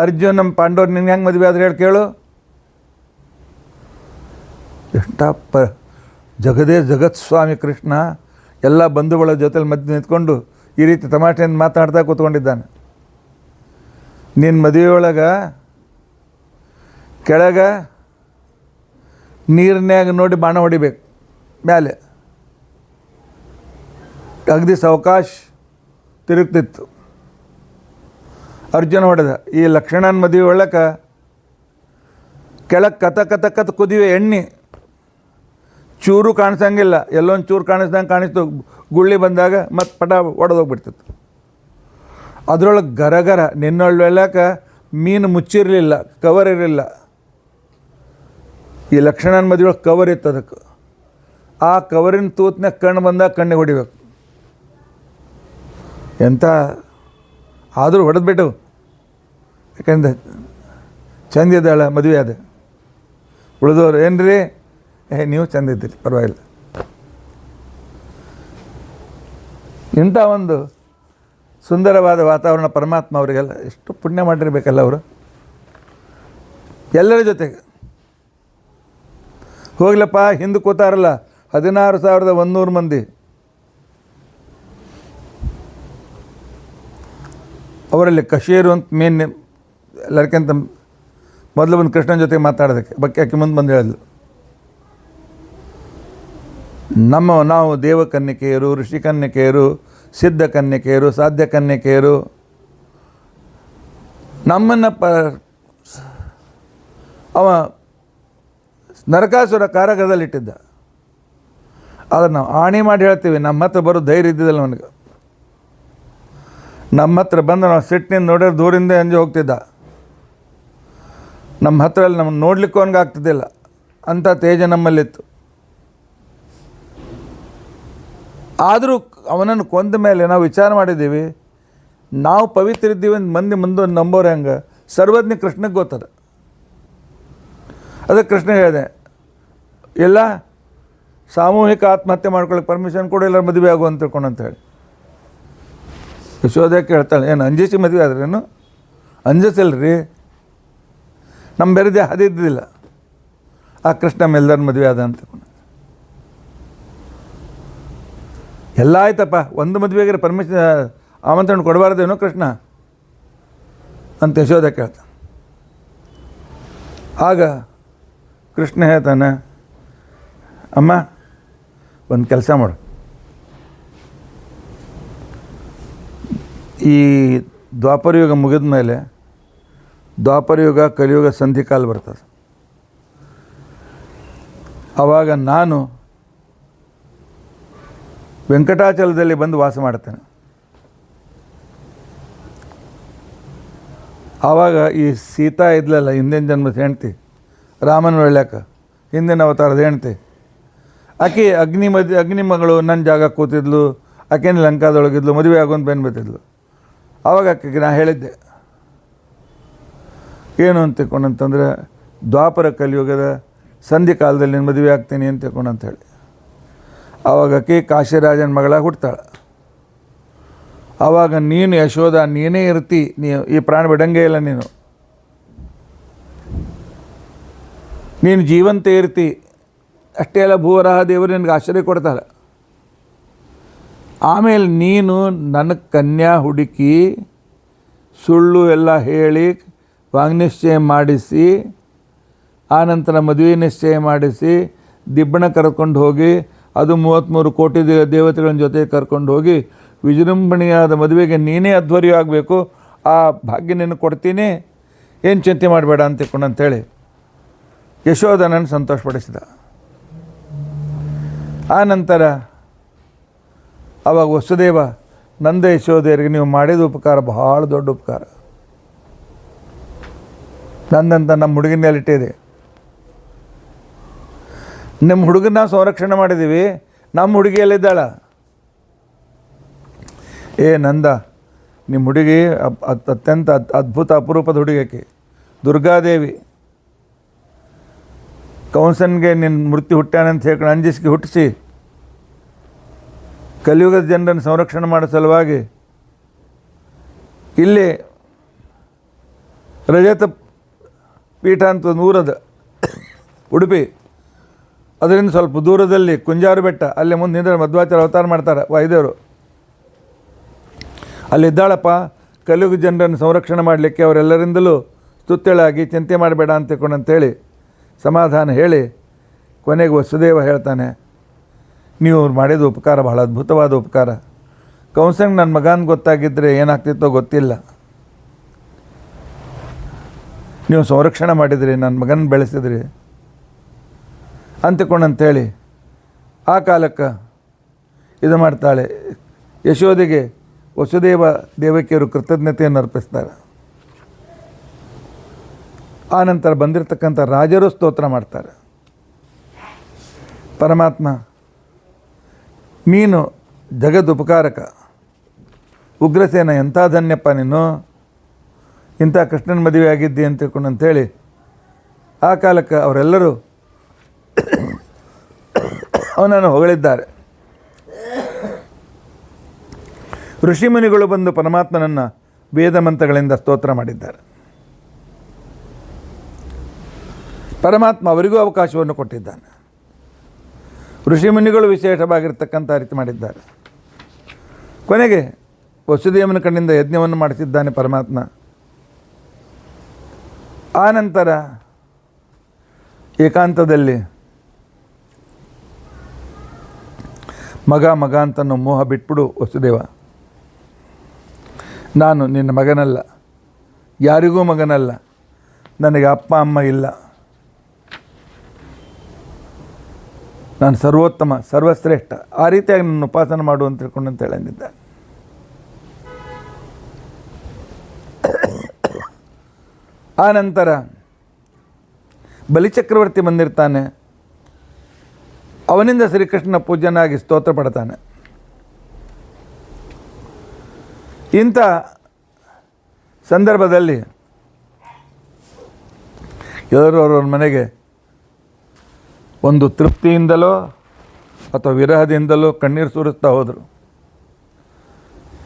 ಅರ್ಜುನ್ ನಮ್ಮ ಪಾಂಡವ್ರು ನಿನ್ಗೆ ಹೆಂಗೆ ಮದುವೆ ಆದ್ರೆ ಹೇಳಿ ಕೇಳು. ಎಷ್ಟಪ್ಪ ಜಗತ್ ಸ್ವಾಮಿ ಕೃಷ್ಣ ಎಲ್ಲ ಬಂಧುಗಳ ಜೊತೆಲಿ ಮಧ್ಯೆ ನಿಂತ್ಕೊಂಡು ಈ ರೀತಿ ತಮಾಷೆಯಿಂದ ಮಾತನಾಡ್ತಾ ಕೂತ್ಕೊಂಡಿದ್ದಾನೆ. ನಿನ್ನ ಮದುವೆಯೊಳಗೆ ಕೆಳಗೆ ನೀರಿನ್ಯಾಗ ನೋಡಿ ಬಾಣ ಹೊಡಿಬೇಕು, ಮೇಲೆ ಅಗದಿ ಸಾವಕಾಶ ತಿರುಗ್ತಿತ್ತು. ಅರ್ಜುನ ಹೊಡೆದ. ಈ ಲಕ್ಷ್ಮಣನ ಮದುವೆ ಒಳಗೆ ಕೆಳಗೆ ಕತ ಕುದಿವೆ ಎಣ್ಣೆ ಚೂರು ಕಾಣಿಸಂಗಿಲ್ಲ, ಎಲ್ಲೊಂದು ಚೂರು ಕಾಣಿಸ್ದಂಗೆ ಕಾಣಿಸ್ತು. ಗುಳ್ಳಿ ಬಂದಾಗ ಮತ್ತು ಪಟ ಒಡೆದೋಗ್ಬಿಡ್ತಿತ್ತು. ಅದರೊಳಗೆ ಗರಗರ ನಿನ್ನೊಳ್ಳೆಕ ಮೀನು ಮುಚ್ಚಿರಲಿಲ್ಲ, ಕವರ್ ಇರಲಿಲ್ಲ. ಈ ಲಕ್ಷ್ಮಣನ ಮದುವೆ ಒಳಗೆ ಕವರ್ ಇತ್ತು. ಅದಕ್ಕೆ ಆ ಕವರಿನ ತೂತ್ನಾಗ ಕಣ್ಣು ಬಂದಾಗ ಕಣ್ಣಿಗೆ ಹೊಡಿಬೇಕು. ಎಂಥ ಆದರೂ ಹೊಡೆದ್ಬಿಟ್ಟು, ಯಾಕಂದ್ರೆ ಚಂದಿದ್ದಾಳ ಮದುವೆ ಅದ. ಉಳಿದವ್ರು ಏನ್ರಿ ನೀವು ಚಂದ ಇದ್ದೀರಿ ಪರವಾಗಿಲ್ಲ. ಇಂಥ ಒಂದು ಸುಂದರವಾದ ವಾತಾವರಣ ಪರಮಾತ್ಮ ಅವರಿಗೆಲ್ಲ ಎಷ್ಟು ಪುಣ್ಯ ಮಾಡಿರ್ಬೇಕಲ್ಲ ಅವರು. ಎಲ್ಲರ ಜೊತೆಗೆ ಹೋಗ್ಲಪ್ಪ, ಹಿಂದೆ ಕೂತಾರಲ್ಲ 16,100 ಮಂದಿ, ಅವರಲ್ಲಿ ಕಶೀರು ಅಂತ ಮೇನ್ ಎಲ್ಲರಿಗಿಂತ ಮೊದಲು ಬಂದು ಕೃಷ್ಣನ ಜೊತೆಗೆ ಮಾತಾಡೋದಕ್ಕೆ ಆಕೆ ಮುಂದೆ ಬಂದು ಹೇಳಿದ್ಲು, ನಾವು ದೇವಕನ್ಯಕೆಯರು, ಋಷಿಕನ್ಯಕೆಯರು, ಸಿದ್ಧ ಕನ್ಯಕೆಯರು, ಸಾಧ್ಯ ಕನ್ಯಕೆಯರು, ನಮ್ಮನ್ನು ಅವ ನರಕಾಸುರ ಕಾರಾಗೃಹದಲ್ಲಿಟ್ಟಿದ್ದ. ಆದರೆ ನಾವು ಆಣಿ ಮಾಡಿ ಹೇಳ್ತೀವಿ, ನಮ್ಮ ಹತ್ರ ಬರೋ ಧೈರ್ಯ ಇದ್ದಿದ್ದಲ್ಲ ಅವನಿಗೆ. ನಮ್ಮ ಹತ್ರ ಬಂದು ನಾವು ಸಿಟ್ಟಿನಿಂದ ನೋಡಿದ್ರೆ ದೂರಿಂದ ಅಂಜಿ ಹೋಗ್ತಿದ್ದ. ನಮ್ಮ ಹತ್ರ ಅಲ್ಲಿ ನಮ್ಮನ್ನು ನೋಡ್ಲಿಕ್ಕೂ ಅವನಿಗೆ ಆಗ್ತಿದ್ದಿಲ್ಲ, ಅಂಥ ತೇಜ ನಮ್ಮಲ್ಲಿತ್ತು. ಆದರೂ ಅವನನ್ನು ಕೊಂದ ಮೇಲೆ ನಾವು ವಿಚಾರ ಮಾಡಿದ್ದೀವಿ, ನಾವು ಪವಿತ್ರ ಇದ್ದೀವಿ ಅಂತ ಮಂದಿ ಮುಂದೆ ನಂಬೋರು ಹೆಂಗೆ? ಸರ್ವಜ್ಞ ಕೃಷ್ಣಗೆ ಗೊತ್ತದ. ಅದಕ್ಕೆ ಕೃಷ್ಣ ಹೇಳಿದೆ, ಎಲ್ಲ ಸಾಮೂಹಿಕ ಆತ್ಮಹತ್ಯೆ ಮಾಡ್ಕೊಳ್ಳೋಕೆ ಪರ್ಮಿಷನ್ ಕೊಡು, ಎಲ್ಲರೂ ಮದುವೆ ಆಗು ಅಂತ ತಿಳ್ಕೊಂಡು ಅಂತೇಳಿ. ಯಶೋಧ ಕೇಳ್ತಾಳೆ, ಏನು ಅಂಜಿಸಿ ಮದುವೆ ಆದ್ರೇನು? ಅಂಜಿಸಿಲ್ರಿ, ನಮ್ಮ ಬೆರೆದೇ ಹದಿದ್ದಿಲ್ಲ. ಆ ಕೃಷ್ಣ ಮೇಲ್ದಾರ ಮದುವೆ ಆದ ಅಂತ ತಿಳ್ಕೊಂಡು ಎಲ್ಲ ಆಯ್ತಪ್ಪ, ಒಂದು ಮದುವೆಗೆ ಪರ್ಮಿಷನ್ ಆಮಂತ್ರಣ ಕೊಡಬಾರ್ದೇನೋ ಕೃಷ್ಣ ಅಂತ ಯಶೋಧ ಕೇಳ್ತ. ಆಗ ಕೃಷ್ಣ ಹೇಳ್ತಾನೆ, ಅಮ್ಮ ಒಂದು ಕೆಲಸ ಮಾಡು, ಈ ದ್ವಾಪರಯುಗ ಮುಗಿದ ಮೇಲೆ ದ್ವಾಪರಯುಗ ಕಲಿಯುಗ ಸಂಧಿಕಾಲ ಬರ್ತದೆ. ಆವಾಗ ನಾನು ವೆಂಕಟಾಚಲದಲ್ಲಿ ಬಂದು ವಾಸ ಮಾಡ್ತೇನೆ. ಆವಾಗ ಈ ಸೀತಾ ಇದ್ಲಲ್ಲ, ಹಿಂದಿನ ಜನ್ಮದ ಹೆಂಡ್ತಿ, ರಾಮನ ಒಳ್ಳ್ಯಾಕ ಹಿಂದಿನ ಅವತಾರದ ಹೆಂಡ್ತಿ, ಆಕೆ ಅಗ್ನಿ ಮಗಳು ನನ್ನ ಜಾಗ ಕೂತಿದ್ಲು, ಆಕೆನೇ ಲಂಕಾದೊಳಗಿದ್ಲು, ಮದುವೆ ಆಗೋಂತ ಬಂದ್ಬಿಟ್ಟಿದ್ಲು. ಆವಾಗ ಆಕೆಗೆ ನಾ ಹೇಳಿದ್ದೆ ಏನು ಅಂತ ತಿಳ್ಕೊಂಡಂತಂದರೆ, ದ್ವಾಪರ ಕಲಿಯುಗದ ಸಂಧಿ ಕಾಲದಲ್ಲಿ ನೀನು ಮದುವೆ ಆಗ್ತೀನಿ ಅಂತ ತಿಳ್ಕೊಂಡಂತೇಳಿ. ಆವಾಗ ಆಕೆ ಕಾಶಿರಾಜನ ಮಗಳಾಗಿ ಹುಡ್ತಾಳೆ. ಆವಾಗ ನೀನು ಯಶೋಧ ನೀನೇ ಇರ್ತಿ, ಈ ಪ್ರಾಣ ಬಿಡಂಗೇ ಇಲ್ಲ, ನೀನು ಜೀವಂತ ಇರ್ತಿ. ಅಷ್ಟೇ ಅಲ್ಲ, ಭೂವರಾಹ ದೇವರು ನಿನಗೆ ಆಶ್ರಯ ಕೊಡ್ತಾರೆ. ಆಮೇಲೆ ನೀನು ನನ್ನ ಕನ್ಯಾ ಹುಡುಕಿ ಸುಳ್ಳು ಎಲ್ಲ ಹೇಳಿ ವಾಗ್ನಿಶ್ಚಯ ಮಾಡಿಸಿ, ಆನಂತರ ಮದುವೆ ನಿಶ್ಚಯ ಮಾಡಿಸಿ ದಿಬ್ಬಣ ಕರ್ಕೊಂಡು ಹೋಗಿ, ಅದು 33 ಕೋಟಿ ದೇವತೆಗಳ ಜೊತೆ ಕರ್ಕೊಂಡು ಹೋಗಿ ವಿಜೃಂಭಣೆಯಾದ ಮದುವೆಗೆ ನೀನೇ ಅಧ್ವರ್ಯ ಆಗಬೇಕು. ಆ ಭಾಗ್ಯ ನಿನಗೆ ಕೊಡ್ತೀನಿ, ಏನು ಚಿಂತೆ ಮಾಡಬೇಡ ಅಂತ ತಿಳ್ಕೊಂಡಂತೇಳಿ ಯಶೋಧನನ್ನು ಸಂತೋಷಪಡಿಸಿದ. ಆ ನಂತರ ಆವಾಗ ವಸುದೇವ, ನಂದ ಯಶೋಧೆಯರಿಗೆ ನೀವು ಮಾಡಿದ ಉಪಕಾರ ಬಹಳ ದೊಡ್ಡ ಉಪಕಾರ. ನಂದಂತ ನಮ್ಮ ಹುಡುಗಿನ ಮೇಲೆ ಇಟ್ಟಿದೆ. ನಮ್ಮ ಹುಡುಗನ ನಾವು ಸಂರಕ್ಷಣೆ ಮಾಡಿದ್ದೀವಿ, ನಮ್ಮ ಹುಡುಗಿಯಲ್ಲಿದ್ದಾಳ. ನಂದ, ನಿಮ್ಮ ಹುಡುಗಿ ಅತ್ಯಂತ ಅದ್ಭುತ ಅಪರೂಪದ ಹುಡುಗಕ್ಕೆ ದುರ್ಗಾದೇವಿ. ಕಂಸನ್ಗೆ ನಿನ್ನ ಮೃತ್ಯು ಹುಟ್ಟ್ಯಾನಂತ ಹೇಳ್ಕೊಂಡು ಅಂಜಿಸಿಗೆ ಹುಟ್ಟಿಸಿ ಕಲಿಯುಗದ ಜನರನ್ನು ಸಂರಕ್ಷಣೆ ಮಾಡೋ ಸಲುವಾಗಿ ಇಲ್ಲಿ ರಜತ ಪೀಠ ಅಂತ ನೂರದ ಉಡುಪಿ, ಅದರಿಂದ ಸ್ವಲ್ಪ ದೂರದಲ್ಲಿ ಕುಂಜಾರು ಬೆಟ್ಟ, ಅಲ್ಲಿ ಮುಂದೆ ನಿಂದರೆ ಮಧ್ವಾಚಾರ್ಯ ಅವತಾರ ಮಾಡ್ತಾರೆ ವಾಯುದೇವರು. ಅಲ್ಲಿದ್ದಾಳಪ್ಪ. ಕಲಿಯುಗ ಜನರನ್ನು ಸಂರಕ್ಷಣೆ ಮಾಡಲಿಕ್ಕೆ ಅವರೆಲ್ಲರಿಂದಲೂ ಸ್ತುತ್ಯಳಾಗಿ ಚಿಂತೆ ಮಾಡಬೇಡ ಅಂತ ತಿಳ್ಕೊಂಡಂತೇಳಿ ಸಮಾಧಾನ ಹೇಳಿ ಕೊನೆಗೆ ವಸುದೇವ ಹೇಳ್ತಾನೆ, ನೀವು ಮಾಡಿದ ಉಪಕಾರ ಬಹಳ ಅದ್ಭುತವಾದ ಉಪಕಾರ. ಕಂಸಂಗೆ ನನ್ನ ಮಗನ ಗೊತ್ತಾಗಿದ್ದರೆ ಏನಾಗ್ತಿತ್ತೋ ಗೊತ್ತಿಲ್ಲ. ನೀವು ಸಂರಕ್ಷಣೆ ಮಾಡಿದ್ರಿ, ನನ್ನ ಮಗನ ಬೆಳೆಸಿದ್ರಿ ಅಂತಿಕೊಂಡಂತೇಳಿ ಆ ಕಾಲಕ್ಕೆ ಇದು ಮಾಡ್ತಾಳೆ. ಯಶೋದೆಗೆ ವಸುದೇವ ದೇವಕಿಯರು ಕೃತಜ್ಞತೆಯನ್ನು ಅರ್ಪಿಸ್ತಾರೆ. ಆ ನಂತರ ಬಂದಿರತಕ್ಕಂಥ ರಾಜರು ಸ್ತೋತ್ರ ಮಾಡ್ತಾರೆ. ಪರಮಾತ್ಮ, ನೀನು ಜಗದುಪಕಾರಕ, ಉಗ್ರಸೇನ ಎಂಥ ಧನ್ಯಪ್ಪ ನೀನು, ಇಂಥ ಕೃಷ್ಣನ ಮದುವೆ ಆಗಿದ್ದಿ ಅಂತ ತಿಳ್ಕೊಂಡಂತೇಳಿ ಆ ಕಾಲಕ್ಕೆ ಅವರೆಲ್ಲರೂ ಅವನನ್ನು ಹೊಗಳಿದ್ದಾರೆ. ಋಷಿಮುನಿಗಳು ಬಂದು ಪರಮಾತ್ಮನನ್ನು ವೇದ ಮಂತ್ರಗಳಿಂದ ಸ್ತೋತ್ರ ಮಾಡಿದ್ದಾರೆ. ಪರಮಾತ್ಮ ಅವರಿಗೂ ಅವಕಾಶವನ್ನು ಕೊಟ್ಟಿದ್ದಾನೆ. ಋಷಿಮುನಿಗಳು ವಿಶೇಷವಾಗಿರ್ತಕ್ಕಂಥ ರೀತಿ ಮಾಡಿದ್ದಾರೆ. ಕೊನೆಗೆ ವಸುದೇವನ ಕಣ್ಣಿಂದ ಯಜ್ಞವನ್ನು ಮಾಡಿಸಿದ್ದಾನೆ ಪರಮಾತ್ಮ. ಆ ನಂತರ ಏಕಾಂತದಲ್ಲಿ ಮಗ ಅಂತನೋ ಮೋಹ ಬಿಟ್ಬಿಡು ವಸುದೇವ, ನಾನು ನಿನ್ನ ಮಗನಲ್ಲ, ಯಾರಿಗೂ ಮಗನಲ್ಲ, ನನಗೆ ಅಪ್ಪ ಅಮ್ಮ ಇಲ್ಲ, ನಾನು ಸರ್ವೋತ್ತಮ ಸರ್ವಶ್ರೇಷ್ಠ, ಆ ರೀತಿಯಾಗಿ ನನ್ನ ಉಪಾಸನೆ ಮಾಡು ಅಂತ ತಿಳ್ಕೊಂಡಂತೇಳಿ ಅಂದಿದ್ದ. ಆ ನಂತರ ಬಲಿಚಕ್ರವರ್ತಿ ಬಂದಿರ್ತಾನೆ. ಅವನಿಂದ ಶ್ರೀಕೃಷ್ಣನ ಪೂಜನಾಗಿ ಸ್ತೋತ್ರ ಪಡ್ತಾನೆ. ಇಂಥ ಸಂದರ್ಭದಲ್ಲಿ ಎಲ್ಲರೂ ಅವ್ರವ್ರ ಮನೆಗೆ ಒಂದು ತೃಪ್ತಿಯಿಂದಲೋ ಅಥವಾ ವಿರಹದಿಂದಲೋ ಕಣ್ಣೀರು ಸುರಿಸ್ತಾ ಹೋದರು.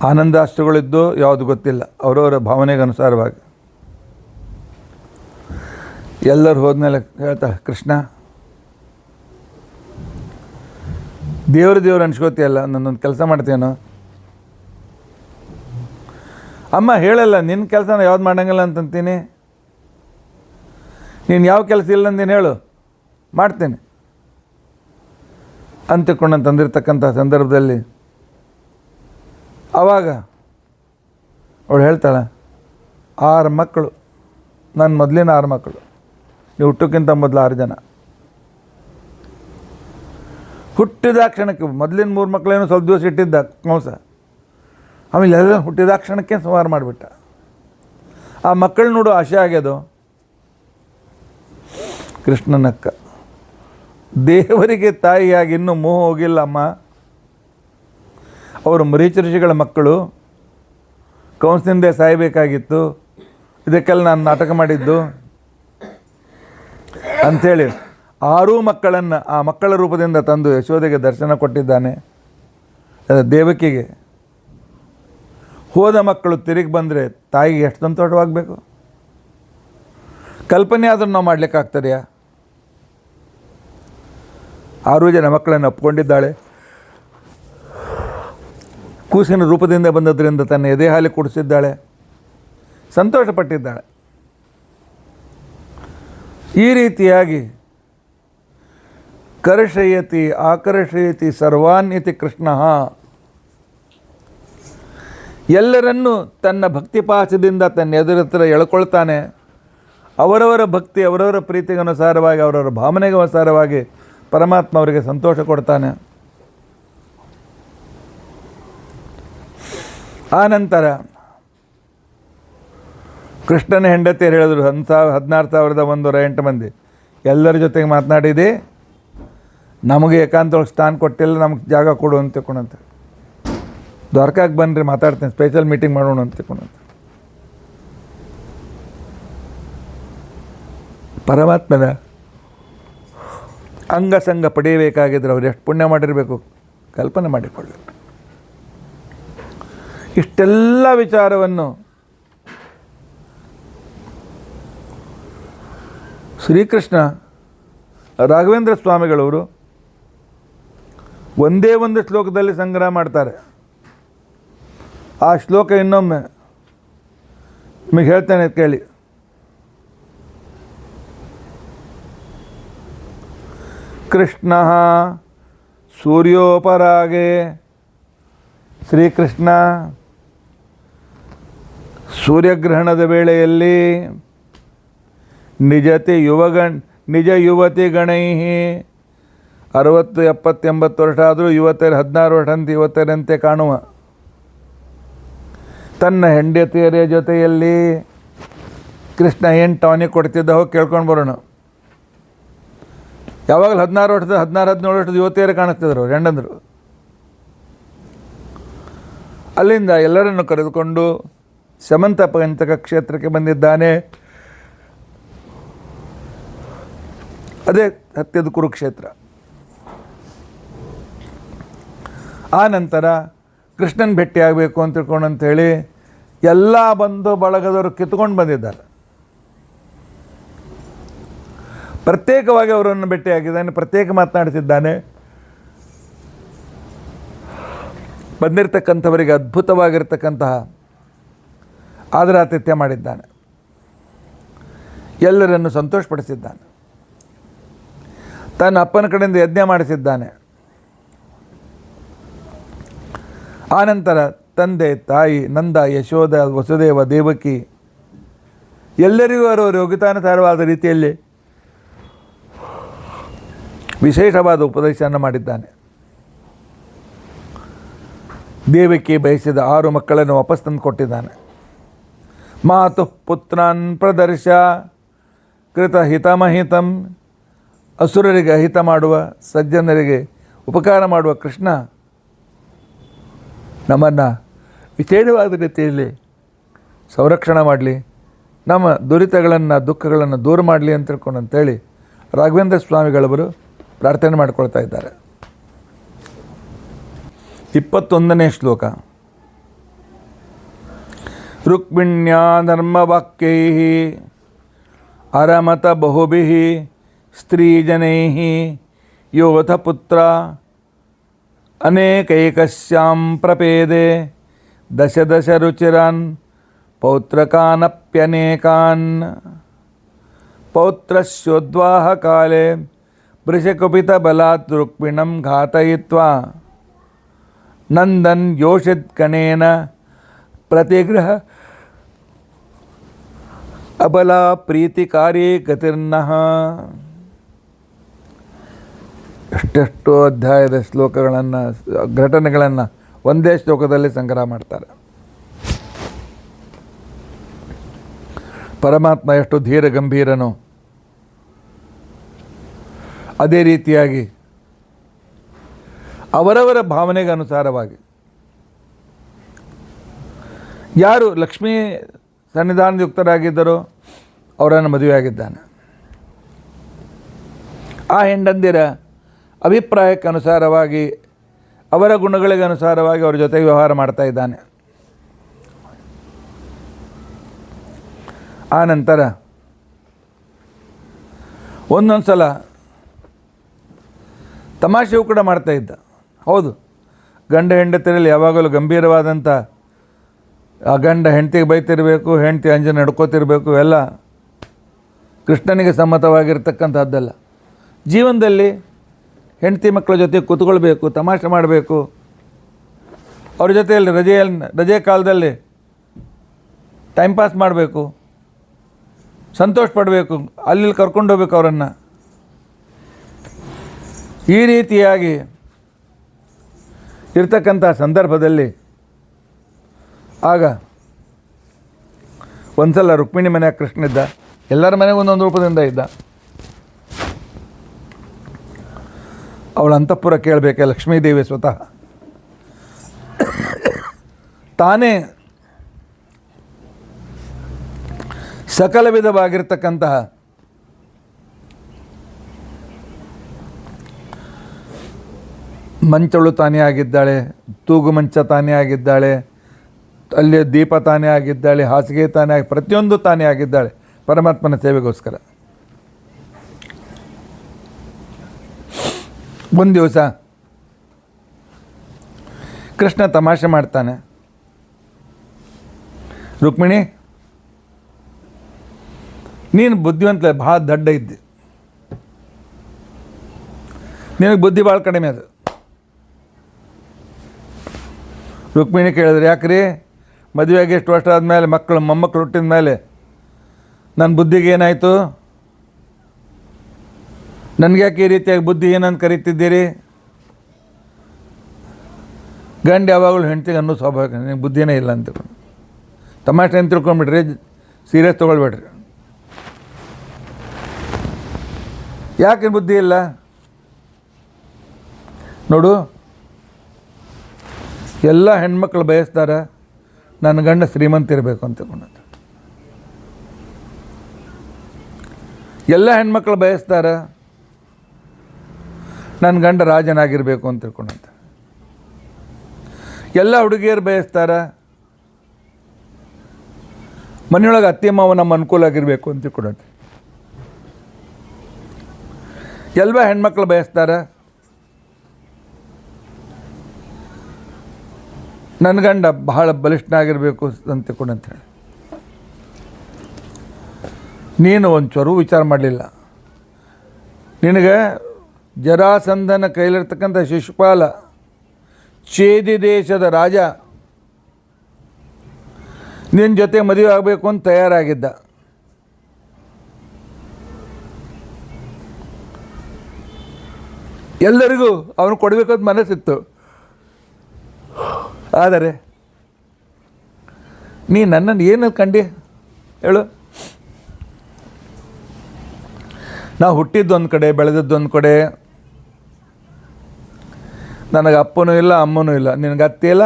ಆನಂದಾಶ್ರುಗಳಿದ್ದು ಯಾವುದು ಗೊತ್ತಿಲ್ಲ, ಅವರವರ ಭಾವನೆಗೆ ಅನುಸಾರವಾಗಿ. ಎಲ್ಲರೂ ಹೋದ್ಮೇಲೆ ಹೇಳ್ತಾರೆ, ಕೃಷ್ಣ ದೇವ್ರು ಅನ್ಸ್ಕೋತಿಯಲ್ಲ, ನನ್ನೊಂದು ಕೆಲಸ ಮಾಡ್ತೇನೋ. ಅಮ್ಮ ಹೇಳಲ್ಲ, ನಿನ್ನ ಕೆಲಸನ ಯಾವ್ದು ಮಾಡಂಗಿಲ್ಲ ಅಂತಂತೀನಿ. ನೀನು ಯಾವ ಕೆಲಸ ಇಲ್ಲ ಅಂದೇನು ಹೇಳು, ಮಾಡ್ತೇನೆ ಅಂತಕೊಂಡು ತಂದಿರ್ತಕ್ಕಂಥ ಸಂದರ್ಭದಲ್ಲಿ ಆವಾಗ ಅವಳು ಹೇಳ್ತಾಳೆ, 6 ಮಕ್ಕಳು, ನನ್ನ ಮೊದಲಿನ 6 ಮಕ್ಕಳು, ನೀವು ಹುಟ್ಟೋಕ್ಕಿಂತ ಮೊದಲು 6 ಜನ. ಹುಟ್ಟಿದ ಕ್ಷಣಕ್ಕೆ ಮೊದಲಿನ 3 ಮಕ್ಕಳೇನೋ ಸ್ವಲ್ಪ ದಿವಸ ಇಟ್ಟಿದ್ದ ಕಂಸ, ಆಮೇಲೆ ಎಲ್ಲ ಹುಟ್ಟಿದ ಕ್ಷಣಕ್ಕೆ ಸಂಹಾರ ಮಾಡಿಬಿಟ್ಟ. ಆ ಮಕ್ಕಳು ನೋಡು ಆಶೆ ಆಗ್ಯದು. ಕೃಷ್ಣನಕ್ಕ, ದೇವರಿಗೆ ತಾಯಿಯಾಗಿ ಇನ್ನೂ ಮೋಹ ಹೋಗಿಲ್ಲ ಅಮ್ಮ, ಅವರು ಮರೀಚ ಋಷಿಗಳ ಮಕ್ಕಳು, ಕಂಸನಿಂದ ಸಾಯಬೇಕಾಗಿತ್ತು, ಇದಕ್ಕೆಲ್ಲ ನಾನು ನಾಟಕ ಮಾಡಿದ್ದು ಅಂಥೇಳಿ 6 ಮಕ್ಕಳನ್ನು ಆ ಮಕ್ಕಳ ರೂಪದಿಂದ ತಂದು ಯಶೋದೆಗೆ ದರ್ಶನ ಕೊಟ್ಟಿದ್ದಾನೆ. ದೇವಕಿಗೆ ಹೋದ ಮಕ್ಕಳು ತಿರುಗಿ ಬಂದರೆ ತಾಯಿಗೆ ಎಷ್ಟು ಸಂತೋಷವಾಗಬೇಕು. ಕಲ್ಪನೆ ಆದರೂ ನಾವು ಮಾಡಲಿಕ್ಕಾಗ್ತದೆಯಾ? 6 ಜನ ಮಕ್ಕಳನ್ನು ಒಪ್ಕೊಂಡಿದ್ದಾಳೆ. ಕೂಸಿನ ರೂಪದಿಂದ ಬಂದದ್ರಿಂದ ತನ್ನ ಎದೆ ಹಾಲಿ ಕುಡಿಸಿದ್ದಾಳೆ, ಸಂತೋಷಪಟ್ಟಿದ್ದಾಳೆ. ಈ ರೀತಿಯಾಗಿ ಕರ್ಷಯತಿ ಆಕರ್ಷಯತಿ ಸರ್ವಾನ್ ಇತಿ ಕೃಷ್ಣ, ಎಲ್ಲರನ್ನೂ ತನ್ನ ಭಕ್ತಿಪಾಶದಿಂದ ತನ್ನ ಎದುರತ್ರ ಎಳ್ಕೊಳ್ತಾನೆ. ಅವರವರ ಭಕ್ತಿ, ಅವರವರ ಪ್ರೀತಿಗೆ ಅನುಸಾರವಾಗಿ, ಅವರವರ ಭಾವನೆಗೆ ಅನುಸಾರವಾಗಿ ಪರಮಾತ್ಮ ಅವರಿಗೆ ಸಂತೋಷ ಕೊಡ್ತಾನೆ. ಆ ನಂತರ ಕೃಷ್ಣನ ಹೆಂಡತಿಯರು ಹೇಳಿದ್ರು, 16,108 ಮಂದಿ ಎಲ್ಲರ ಜೊತೆಗೆ ಮಾತನಾಡಿದೆ, ನಮಗೆ ಏಕಾಂತೊಳಗೆ ಸ್ಥಾನ ಕೊಟ್ಟಿಲ್ಲ, ನಮಗೆ ಜಾಗ ಕೊಡು ಅಂತ ತಿಳ್ಕೊಂಡಂತೆ. ದ್ವಾರಕಾಗೆ ಬನ್ನಿರಿ, ಮಾತಾಡ್ತೀನಿ, ಸ್ಪೆಷಲ್ ಮೀಟಿಂಗ್ ಮಾಡೋಣ ಅಂತ ತಿಳ್ಕೊಂಡಂತೆ. ಪರಮಾತ್ಮನ ಅಂಗಸಂಗ ಪಡೆಯಬೇಕಾಗಿದ್ರೆ ಅವ್ರು ಎಷ್ಟು ಪುಣ್ಯ ಮಾಡಿರಬೇಕು ಕಲ್ಪನೆ ಮಾಡಿಕೊಳ್ಳಿ. ಇಷ್ಟೆಲ್ಲ ವಿಚಾರವನ್ನು ಶ್ರೀಕೃಷ್ಣ ರಾಘವೇಂದ್ರ ಸ್ವಾಮಿಗಳವರು ಒಂದೇ ಒಂದು ಶ್ಲೋಕದಲ್ಲಿ ಸಂಗ್ರಹ ಮಾಡ್ತಾರೆ. ಆ ಶ್ಲೋಕ ಇನ್ನೊಮ್ಮೆ ನಿಮಗೆ ಹೇಳ್ತೇನೆ, ಕೇಳಿ. ಕೃಷ್ಣ ಸೂರ್ಯೋಪರಾಗೆ, ಶ್ರೀಕೃಷ್ಣ ಸೂರ್ಯಗ್ರಹಣದ ವೇಳೆಯಲ್ಲಿ ನಿಜ ಯುವತಿ ಗಣೈ 60, 70, 80 ವರ್ಷ ಆದರೂ ಯುವತಿಯರು 16 ವರ್ಷ ಯುವತಿಯರಂತೆ ಕಾಣುವ ತನ್ನ ಹೆಂಡತಿಯರ ಜೊತೆಯಲ್ಲಿ ಕೃಷ್ಣ ಏನು ಟಾನಿಕ್ ಕೊಡ್ತಿದ್ದ, ಹೋಗಿ ಕೇಳ್ಕೊಂಡು ಬರೋಣ. ಯಾವಾಗಲೂ 16 ವರ್ಷದ 16, 17 ವರ್ಷದ ಯುವತಿಯರೇ ಕಾಣಿಸ್ತಿದ್ರು ಅವ್ರು ಹೆಂಡಂದರು. ಅಲ್ಲಿಂದ ಎಲ್ಲರನ್ನು ಕರೆದುಕೊಂಡು ಸಮಂತ ಪಂಚಕ ಕ್ಷೇತ್ರಕ್ಕೆ ಬಂದಿದ್ದಾನೆ. ಅದೇ ಸತ್ಯದ ಕುರುಕ್ಷೇತ್ರ. ಆ ನಂತರ ಕೃಷ್ಣನ ಭೇಟಿಯಾಗಬೇಕು ಅಂತ ತಿಳ್ಕೊಂಡು ಅಂಥೇಳಿ ಎಲ್ಲ ಬಂದು ಬಳಗದವರು ಕಿತ್ಕೊಂಡು ಬಂದಿದ್ದಾರೆ. ಪ್ರತ್ಯೇಕವಾಗಿ ಅವರನ್ನು ಭೇಟಿಯಾಗಿದ್ದಾನೆ, ಪ್ರತ್ಯೇಕ ಮಾತನಾಡ್ತಿದ್ದಾನೆ. ಬಂದಿರತಕ್ಕಂಥವರಿಗೆ ಅದ್ಭುತವಾಗಿರ್ತಕ್ಕಂತಹ ಆದರಾತಿಥ್ಯ ಮಾಡಿದ್ದಾನೆ, ಎಲ್ಲರನ್ನು ಸಂತೋಷಪಡಿಸಿದ್ದಾನೆ. ತನ್ನ ಅಪ್ಪನ ಕಡೆಯಿಂದ ಯಜ್ಞ ಮಾಡಿಸಿದ್ದಾನೆ. ಆನಂತರ ತಂದೆ, ತಾಯಿ, ನಂದ, ಯಶೋಧ, ವಸುದೇವ, ದೇವಕಿ ಎಲ್ಲರಿಗೂ ಅವರವರು ಯೋಗ್ಯತಾನುಸಾರವಾದ ರೀತಿಯಲ್ಲಿ ವಿಶೇಷವಾದ ಉಪದೇಶವನ್ನು ಮಾಡಿದ್ದಾನೆ. ದೇವಕಿ ಬಯಸಿದ 6 ಮಕ್ಕಳನ್ನು ವಾಪಸ್ ತಂದು ಕೊಟ್ಟಿದ್ದಾನೆ. ಮಾತು ಪುತ್ರಾನ್ ಪ್ರದರ್ಶ ಕೃತ ಹಿತಮಹಿತಂ, ಅಸುರರಿಗೆ ಅಹಿತ ಮಾಡುವ, ಸಜ್ಜನರಿಗೆ ಉಪಕಾರ ಮಾಡುವ ಕೃಷ್ಣ ನಮ್ಮನ್ನು ವಿಶೇಷವಾದ ರೀತಿಯಲ್ಲಿ ಸಂರಕ್ಷಣೆ ಮಾಡಲಿ, ನಮ್ಮ ದುರಿತಗಳನ್ನು ದುಃಖಗಳನ್ನು ದೂರ ಮಾಡಲಿ ಅಂತ ತಿಳ್ಕೊಂಡು ಅಂತೇಳಿ ರಾಘವೇಂದ್ರ ಸ್ವಾಮಿಗಳವರು ಪ್ರಾರ್ಥನೆ ಮಾಡಿಕೊಳ್ತಾ ಇದ್ದಾರೆ. 21ನೇ ಶ್ಲೋಕ. ರುಕ್ಮಿಣ್ಯಾ ಧರ್ಮವಾಕ್ಯೈಃ ಅರಮತ ಬಹುಭಿಃ ಸ್ತ್ರೀಜನೈಃ ಯೋಧಪುತ್ರ ಅನೇಕೈಕಸ್ಯಾಂ ಪ್ರಪೇದೆ ದಶ ದಶ ರುಚಿರಾನ್ ಪೌತ್ರಕಾನಪ್ಯನೇಕಾನ್ ಪೌತ್ರಸ್ಯೋದ್ವಾಹ ಕಾಲೇ ವೃಷಕುಪಿತ ಬಲಾತ್ ರುಕ್ಮಿಣಂ ಘಾತಯಿತ್ವಾ ನಂದನ್ ಯೋಷಿತ್ ಕಣೇನ ಪ್ರತಿಗ್ರಹ ಅಬಲ ಪ್ರೀತಿಕಾರಿ ಗತಿರ್ನಃ. ಎಷ್ಟೆಷ್ಟೋ ಅಧ್ಯಾಯದ ಶ್ಲೋಕಗಳನ್ನು, ಘಟನೆಗಳನ್ನು ಒಂದೇ ಶ್ಲೋಕದಲ್ಲಿ ಸಂಗ್ರಹ ಮಾಡ್ತಾರೆ. ಪರಮಾತ್ಮ ಎಷ್ಟು ಧೀರ ಗಂಭೀರನೋ ಅದೇ ರೀತಿಯಾಗಿ ಅವರವರ ಭಾವನೆಗೆ ಅನುಸಾರವಾಗಿ ಯಾರು ಲಕ್ಷ್ಮೀ ಸನ್ನಿಧಾನಯುಕ್ತರಾಗಿದ್ದರೋ ಅವರನ್ನು ಮದುವೆಯಾಗಿದ್ದಾನೆ. ಆ ಹೆಂಡಂದಿರ ಅಭಿಪ್ರಾಯಕ್ಕೆ ಅನುಸಾರವಾಗಿ, ಅವರ ಗುಣಗಳಿಗೆ ಅನುಸಾರವಾಗಿ ಅವರ ಜೊತೆಗೆ ವ್ಯವಹಾರ ಮಾಡ್ತಾ ಇದ್ದಾನೆ. ಆ ನಂತರ ಒಂದೊಂದು ಸಲ ತಮಾಷೆಯೂ ಕೂಡ ಮಾಡ್ತಾ ಇದ್ದ. ಹೌದು, ಗಂಡ ಹೆಂಡತಿರಲ್ಲಿ ಯಾವಾಗಲೂ ಗಂಭೀರವಾದಂಥ ಆ ಗಂಡ ಹೆಂಡತಿಗೆ ಬೈತಿರಬೇಕು, ಹೆಂಡತಿ ಅಂಜನೆ ನಡ್ಕೋತಿರಬೇಕು, ಎಲ್ಲ ಕೃಷ್ಣನಿಗೆ ಸಮ್ಮತವಾಗಿರ್ತಕ್ಕಂಥದ್ದಲ್ಲ. ಜೀವನದಲ್ಲಿ ಹೆಂಡತಿ ಮಕ್ಕಳ ಜೊತೆ ಕೂತ್ಕೊಳ್ಬೇಕು, ತಮಾಷೆ ಮಾಡಬೇಕು, ಅವ್ರ ಜೊತೆಯಲ್ಲಿ ರಜೆ ಕಾಲದಲ್ಲಿ ಟೈಮ್ ಪಾಸ್ ಮಾಡಬೇಕು, ಸಂತೋಷ ಪಡಬೇಕು, ಅಲ್ಲಿ ಕರ್ಕೊಂಡು ಹೋಗ್ಬೇಕು ಅವರನ್ನು. ಈ ರೀತಿಯಾಗಿ ಇರ್ತಕ್ಕಂಥ ಸಂದರ್ಭದಲ್ಲಿ ಆಗ ಒಂದು ಸಲ ರುಕ್ಮಿಣಿ ಮನೆಯ ಕೃಷ್ಣ ಇದ್ದ. ಎಲ್ಲರ ಮನೆಗೂ ಒಂದೊಂದು ರೂಪದಿಂದ ಇದ್ದ. ಅವಳ ಅಂತಃಪುರ ಕೇಳಬೇಕೆ ಲಕ್ಷ್ಮೀದೇವಿ ಸ್ವತಃ ತಾನೇ ಸಕಲ ವಿಧವಾಗಿರ್ತಕ್ಕಂತಹ ಮಂಚಳು ತಾನೇ ಆಗಿದ್ದಾಳೆ, ತೂಗು ಮಂಚ ತಾನೇ ಆಗಿದ್ದಾಳೆ, ಅಲ್ಲಿ ದೀಪ ತಾನೇ ಆಗಿದ್ದಾಳೆ, ಹಾಸಿಗೆ ತಾನೇ ಆಗಿ, ಪ್ರತಿಯೊಂದು ತಾನೇ ಆಗಿದ್ದಾಳೆ ಪರಮಾತ್ಮನ ಸೇವೆಗೋಸ್ಕರ. ಒಂದು ದಿವಸ ಕೃಷ್ಣ ತಮಾಷೆ ಮಾಡ್ತಾನೆ, ರುಕ್ಮಿಣಿ ನೀನು ಬುದ್ಧಿವಂತ, ಭಾಳ ದಡ್ಡ ಇದ್ದೆ, ನಿನಗೆ ಬುದ್ಧಿ ಭಾಳ ಕಡಿಮೆ ಅದು. ರುಕ್ಮಿಣಿ ಕೇಳಿದ್ರೆ, ಯಾಕ್ರಿ ಮದುವೆಗೆ ಎಷ್ಟು ವರ್ಷ ಆದಮೇಲೆ ಮೊಮ್ಮಕ್ಕಳು ಹುಟ್ಟಿದ ಮೇಲೆ ನನ್ನ ಬುದ್ಧಿಗೆ ಏನಾಯಿತು? ನನಗೆ ಯಾಕೆ ಈ ರೀತಿಯಾಗಿ ಬುದ್ಧಿ ಏನಂತ ಕರೀತಿದ್ದೀರಿ? ಗಂಡ ಯಾವಾಗಲೂ ಹೆಂಡ್ತಿಗೆ ಅನ್ನೋ ಸ್ವಾಭಾವಿಕ, ನಿನಗೆ ಬುದ್ಧಿನೇ ಇಲ್ಲ ಅಂತ ತಮಾಷೆ ಅಂತ ತಿಳ್ಕೊಂಬಿಡ್ರಿ, ಸೀರಿಯಸ್ ತೊಗೊಳ್ಬೇಡ್ರಿ. ಯಾಕೆ ಬುದ್ಧಿ ಇಲ್ಲ ನೋಡು, ಎಲ್ಲ ಹೆಣ್ಮಕ್ಳು ಬಯಸ್ತಾರೆ ನನ್ನ ಗಂಡ ಶ್ರೀಮಂತ ಇರಬೇಕು ಅಂತ ತಿಳ್ಕೊಂಡಂತ. ಎಲ್ಲ ಹೆಣ್ಮಕ್ಳು ಬಯಸ್ತಾರೆ ನನ್ನ ಗಂಡ ರಾಜನಾಗಿರಬೇಕು ಅಂತ ತಿಳ್ಕೊಂಡಂತ. ಎಲ್ಲ ಹುಡುಗಿಯರು ಬಯಸ್ತಾರೆ ಮನೆಯೊಳಗೆ ಅತ್ತೆ ಮಾವ ನಮ್ಮ ಅನುಕೂಲ ಆಗಿರಬೇಕು ಅಂತ ತಿಳ್ಕೊಂಡಂತೆ. ಎಲ್ಲ ಹೆಣ್ಮಕ್ಳು ಬಯಸ್ತಾರೆ ನನ್ನ ಗಂಡ ಬಹಳ ಬಲಿಷ್ಠನಾಗಿರಬೇಕು ಅಂತ ತಿಳ್ಕೊಂಡಂತೇಳಿ. ನೀನು ಒಂಚೂರು ವಿಚಾರ ಮಾಡಲಿಲ್ಲ. ನಿನಗೆ ಜರಾಸಂಧನ ಕೈಲಿರ್ತಕ್ಕಂಥ ಶಿಶುಪಾಲ, ಚೇದಿ ದೇಶದ ರಾಜ, ನಿನ್ನ ಜೊತೆ ಮದುವೆ ಆಗಬೇಕು ಅಂತ ತಯಾರಾಗಿದ್ದ. ಎಲ್ಲರಿಗೂ ಅವನು ಕೊಡಬೇಕಂತ ಮನಸ್ಸಿತ್ತು. ಆದರೆ ನೀ ನನ್ನನ್ನು ಏನು ಕಂಡು ಹೇಳು? ನಾವು ಹುಟ್ಟಿದ್ದೊಂದು ಕಡೆ, ಬೆಳೆದದ್ದೊಂದು ಕಡೆ, ನನಗೆ ಅಪ್ಪನೂ ಇಲ್ಲ ಅಮ್ಮನೂ ಇಲ್ಲ, ನಿನಗೆ ಅತ್ತೆ ಇಲ್ಲ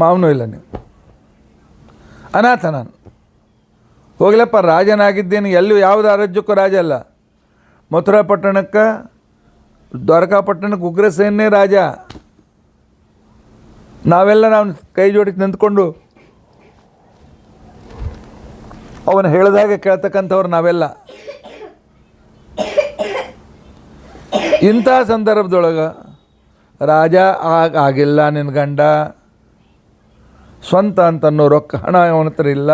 ಮಾವನೂ ಇಲ್ಲ, ನೀವು ಅನಾಥ. ನಾನು ಹೋಗ್ಲಪ್ಪ, ರಾಜನಾಗಿದ್ದೇನೆ, ಎಲ್ಲಿ ಯಾವುದು ರಾಜ್ಯಕ್ಕೂ ರಾಜ ಅಲ್ಲ. ಮಥುರಾ ಪಟ್ಟಣಕ್ಕೆ, ದ್ವಾರಕಾಪಟ್ಟಣಕ್ಕೆ ಉಗ್ರಸೇನೇ ರಾಜ. ನಾವೆಲ್ಲ ನಾವು ಕೈ ಜೋಡಿಸಿ ನಿಂತ್ಕೊಂಡು ಅವನು ಹೇಳಿದಾಗ ಕೇಳ್ತಕ್ಕಂಥವ್ರು ನಾವೆಲ್ಲ. ಇಂಥ ಸಂದರ್ಭದೊಳಗೆ ರಾಜ ಆಗಿಲ್ಲ ನಿನ್ನ ಗಂಡ, ಸ್ವಂತ ಅಂತನ್ನೋ ರೊಕ್ಕ ಹಣ ಅವನ ಹತ್ರ ಇಲ್ಲ.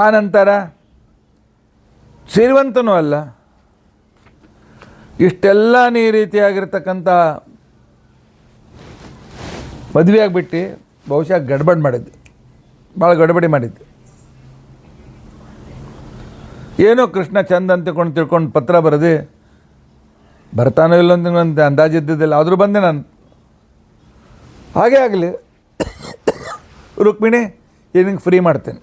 ಆ ನಂತರ ಶ್ರೀಮಂತನೂ ಅಲ್ಲ. ಇಷ್ಟೆಲ್ಲ ಈ ರೀತಿಯಾಗಿರ್ತಕ್ಕಂಥ ಮದುವೆ ಆಗಿಬಿಟ್ಟು ಬಹುಶಃ ಗಡ್ಬಡಿ ಮಾಡಿದ್ದು, ಭಾಳ ಗಡ್ಬಡಿ ಮಾಡಿದ್ದು. ಏನೋ ಕೃಷ್ಣ ಚಂದ ಅಂತ ತಿಳ್ಕೊಂಡು ಪತ್ರ ಬರೆದು ಬರ್ತಾನೋ ಇಲ್ಲೊಂದು ಒಂದು ಅಂದಾಜಿದ್ದಿದ್ದಿಲ್ಲ, ಆದರೂ ಬಂದೆ ನಾನು. ಹಾಗೇ ಆಗಲಿ ರುಕ್ಮಿಣಿ, ನಿನಗೆ ಫ್ರೀ ಮಾಡ್ತೇನೆ.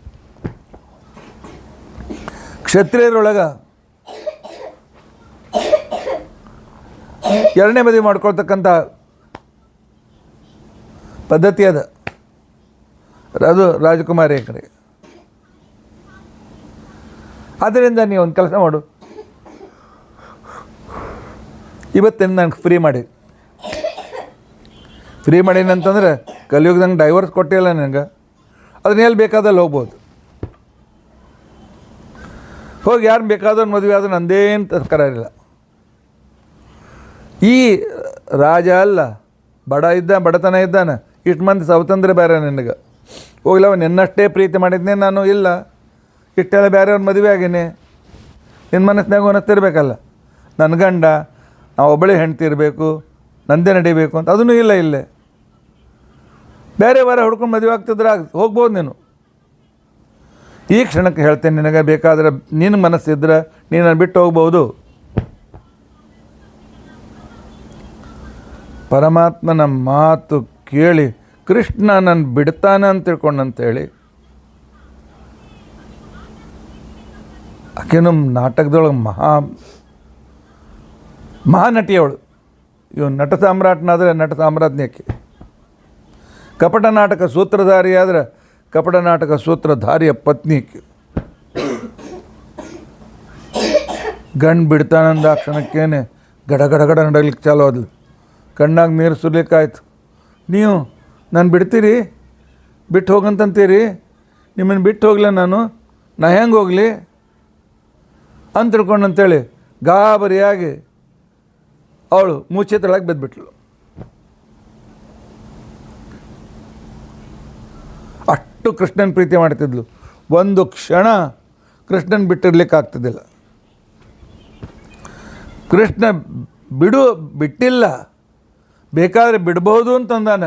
ಕ್ಷತ್ರಿಯರೊಳಗೆ ಎರಡನೇ ಮದುವೆ ಮಾಡ್ಕೊಳ್ತಕ್ಕಂಥ ಪದ್ಧತಿ ಅದು ರಾಜಕುಮಾರಿಯ ಕಡೆ. ಆದ್ದರಿಂದ ನೀವು ಒಂದು ಕೆಲಸ ಮಾಡು, ಇವತ್ತಿನ ನನಗೆ ಫ್ರೀ ಮಾಡೀನಂತಂದ್ರೆ ಕಲಿಯುಗದಂಗೆ ಡೈವರ್ಸ್ ಕೊಟ್ಟಿಲ್ಲ ನನಗೆ, ಅದನ್ನ ಎಲ್ಲಿ ಬೇಕಾದಲ್ಲಿ ಹೋಗ್ಬೋದು. ಹೋಗಿ ಯಾರು ಬೇಕಾದವ್ರು ಮದುವೆ ಆದ್ರೆ ನಂದೇನು ತಸ್ಕರ ಇಲ್ಲ. ಈ ರಾಜ ಅಲ್ಲ, ಬಡತನ ಇದ್ದಾನೆ, ಇಷ್ಟು ಮಂದಿ ಸ್ವಾತಂತ್ರ್ಯ ಬೇರೆ ನಿನಗೆ. ಹೋಗ್ಲವ ನಿನ್ನಷ್ಟೇ ಪ್ರೀತಿ ಮಾಡಿದ್ನೇ ನಾನು, ಇಲ್ಲ ಇಷ್ಟೆಲ್ಲ ಬೇರೆಯವ್ರ ಮದುವೆ ಆಗೀನಿ, ನಿನ್ನ ಮನಸ್ಸಿನಾಗ ಅನ್ನಿಸ್ತಿರ್ಬೇಕಲ್ಲ, ನನ್ನ ಗಂಡ ನಾವು ಒಬ್ಬಳೇ ಹೆಂಡ್ತಿ ಇರಬೇಕು, ನಂದೇ ನಡಿಬೇಕು ಅಂತ, ಅದೂ ಇಲ್ಲ. ಇಲ್ಲೇ ಬೇರೆ ವಾರ ಹುಡ್ಕೊಂಡು ಮದುವೆ ಆಗ್ತಿದ್ರೆ ಹೋಗ್ಬೋದು ನೀನು. ಈ ಕ್ಷಣಕ್ಕೆ ಹೇಳ್ತೇನೆ, ನಿನಗೆ ಬೇಕಾದ್ರೆ ನಿನ್ನ ಮನಸ್ಸಿದ್ರೆ ನೀನು ಬಿಟ್ಟು ಹೋಗ್ಬೋದು. ಪರಮಾತ್ಮನ ಮಾತು ಕೇಳಿ ಕೃಷ್ಣ ನನ್ನ ಬಿಡ್ತಾನೆ ಅಂತ ತಿಳ್ಕೊಂಡಂತೇಳಿ ಆಕೆನು ನಾಟಕದೊಳಗೆ ಮಹಾನಟಿಯವಳು. ಇವನು ನಟ ಸಾಮ್ರಾಟ್ನಾದರೆ ನಟ ಸಾಮ್ರಾಜ್ಞಿ ಆಕೆ. ಕಪಟ ನಾಟಕ ಸೂತ್ರಧಾರಿ ಆದರೆ ಕಪಟ ನಾಟಕ ಸೂತ್ರಧಾರಿಯ ಪತ್ನಿ ಆಕೆ. ಗಂಡು ಬಿಡ್ತಾನಂದ ಆ ಕ್ಷಣಕ್ಕೇನೆ ಗಡ ನಡಲಿಕ್ಕೆ ಚಾಲು ಆದ್ಲು, ಕಣ್ಣಾಗ ನೀರು ಸುರ್ಲಿಕ್ಕಾಯ್ತು. ನೀವು ನಾನು ಬಿಡ್ತೀರಿ, ಬಿಟ್ಟು ಹೋಗಂತಂತೀರಿ, ನಿಮ್ಮನ್ನು ಬಿಟ್ಟು ಹೋಗಲ ನಾ ಹೆಂಗೆ ಹೋಗಲಿ ಅಂತ ತಿಳ್ಕೊಂಡಂತೇಳಿ ಗಾಬರಿಯಾಗಿ ಅವಳು ಮೂಚೆತೊಳಗೆ ಬಿದ್ದುಬಿಟ್ಲು. ಅಷ್ಟು ಕೃಷ್ಣನ ಪ್ರೀತಿ ಮಾಡ್ತಿದ್ಲು. ಒಂದು ಕ್ಷಣ ಕೃಷ್ಣನ ಬಿಟ್ಟಿರ್ಲಿಕ್ಕಾಗ್ತಿದ್ದಿಲ್ಲ. ಕೃಷ್ಣ ಬಿಟ್ಟಿಲ್ಲ, ಬೇಕಾದರೆ ಬಿಡ್ಬೋದು ಅಂತಂದಾನ.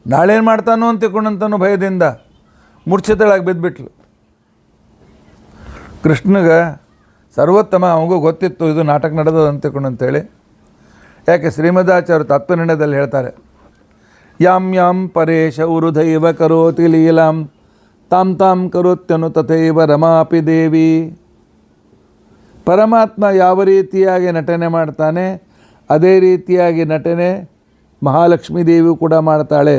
ನಾಳೇನು ಮಾಡ್ತಾನೋ ಅಂತ ತಿಳ್ಕೊಂಡಂತಾನೋ ಭಯದಿಂದ ಮೂರ್ಛಿತಳಾಗಿ ಬಿದ್ದುಬಿಟ್ಲು. ಕೃಷ್ಣಗೆ ಸರ್ವೋತ್ತಮ ಅವನಿಗೂ ಗೊತ್ತಿತ್ತು ಇದು ನಾಟಕ ನಡೆದದು ಅಂತ ತಿಳ್ಕೊಂಡಂತೇಳಿ. ಯಾಕೆ ಶ್ರೀಮದಾಚಾರ್ಯರು ತತ್ವನಿರ್ಣಯದಲ್ಲಿ ಹೇಳ್ತಾರೆ, ಯಾಂ ಪರೇಶ ಉರುಧೈವ ಕರೋತಿ ಲೀಲಾಂ ತಾಂ ಕರೋತ್ಯನು ತಥೈವ ರಮಾಪಿ ದೇವಿ. ಪರಮಾತ್ಮ ಯಾವ ರೀತಿಯಾಗಿ ನಟನೆ ಮಾಡ್ತಾನೆ ಅದೇ ರೀತಿಯಾಗಿ ನಟನೆ ಮಹಾಲಕ್ಷ್ಮೀ ದೇವಿ ಕೂಡ ಮಾಡ್ತಾಳೆ.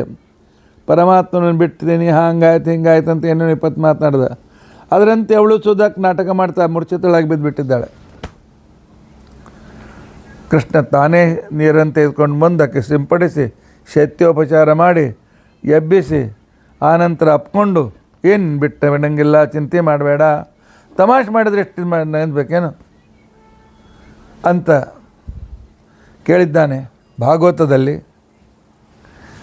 ಪರಮಾತ್ಮನನ್ನು ಬಿಡ್ತೀನಿ, ಹಂಗಾಯ್ತು ಹಿಂಗಾಯ್ತು ಅಂತ ಏನೋ 20 ಮಾತನಾಡ್ದ. ಅದರಂತೆ ಅವಳು ಸುಧಾಕ್ ನಾಟಕ ಮಾಡ್ತಾ ಮೂರ್ಛಿತಳಾಗಿ ಬಿದ್ದುಬಿಟ್ಟಿದ್ದಾಳೆ. ಕೃಷ್ಣ ತಾನೇ ನೀರನ್ನು ತೆಗೆದುಕೊಂಡು ಬಂದಕ್ಕೆ ಸಿಂಪಡಿಸಿ ಶೈತ್ಯೋಪಚಾರ ಮಾಡಿ ಎಬ್ಬಿಸಿ ಆನಂತರ ಅಪ್ಕೊಂಡು, ಏನು ಬಿಡಂಗಿಲ್ಲ, ಚಿಂತೆ ಮಾಡಬೇಡ, ತಮಾಷೆ ಮಾಡಿದ್ರೆ ಎಷ್ಟು ನೆನೆಸ್ಬೇಕೇನು ಅಂತ ಕೇಳಿದ್ದಾನೆ. ಭಾಗವತದಲ್ಲಿ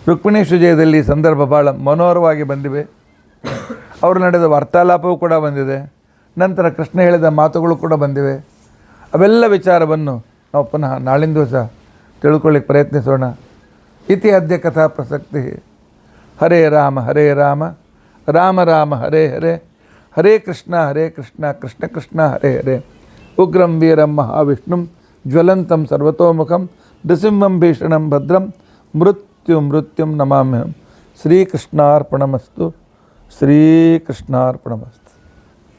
ರುಕ್ಮಿಣೀಶ ಜಯದಲ್ಲಿ ಸಂದರ್ಭ ಭಾಳ ಮನೋಹರವಾಗಿ ಬಂದಿವೆ. ಅವರು ನಡೆದ ವಾರ್ತಾಲಾಪವೂ ಕೂಡ ಬಂದಿದೆ. ನಂತರ ಕೃಷ್ಣ ಹೇಳಿದ ಮಾತುಗಳು ಕೂಡ ಬಂದಿವೆ. ಅವೆಲ್ಲ ವಿಚಾರವನ್ನು ನಾವು ಪುನಃ ನಾಳಿನ ದಿವಸ ತಿಳ್ಕೊಳ್ಳಿಕ್ಕೆ ಪ್ರಯತ್ನಿಸೋಣ. ಇತಿ ಅದ್ಯ ಕಥಾ ಪ್ರಸಕ್ತಿ. ಹರೇ ರಾಮ ರಾಮ ರಾಮ ಹರೇ ಹರೇ, ಹರೇ ಕೃಷ್ಣ ಕೃಷ್ಣ ಕೃಷ್ಣ ಹರೇ ಹರೇ. ಉಗ್ರಂ ವೀರಂ ಮಹಾವಿಷ್ಣುಂ ಜ್ವಲಂತಂ ಸರ್ವತೋಮುಖಂ ನೃಸಿಂಹಂ ಭೀಷಣಂ ಭದ್ರಂ ಮೃತ್ಯುಂ ನಮಾಮ್ಯಹಂ. ಶ್ರೀಕೃಷ್ಣಾರ್ಪಣಮಸ್ತು.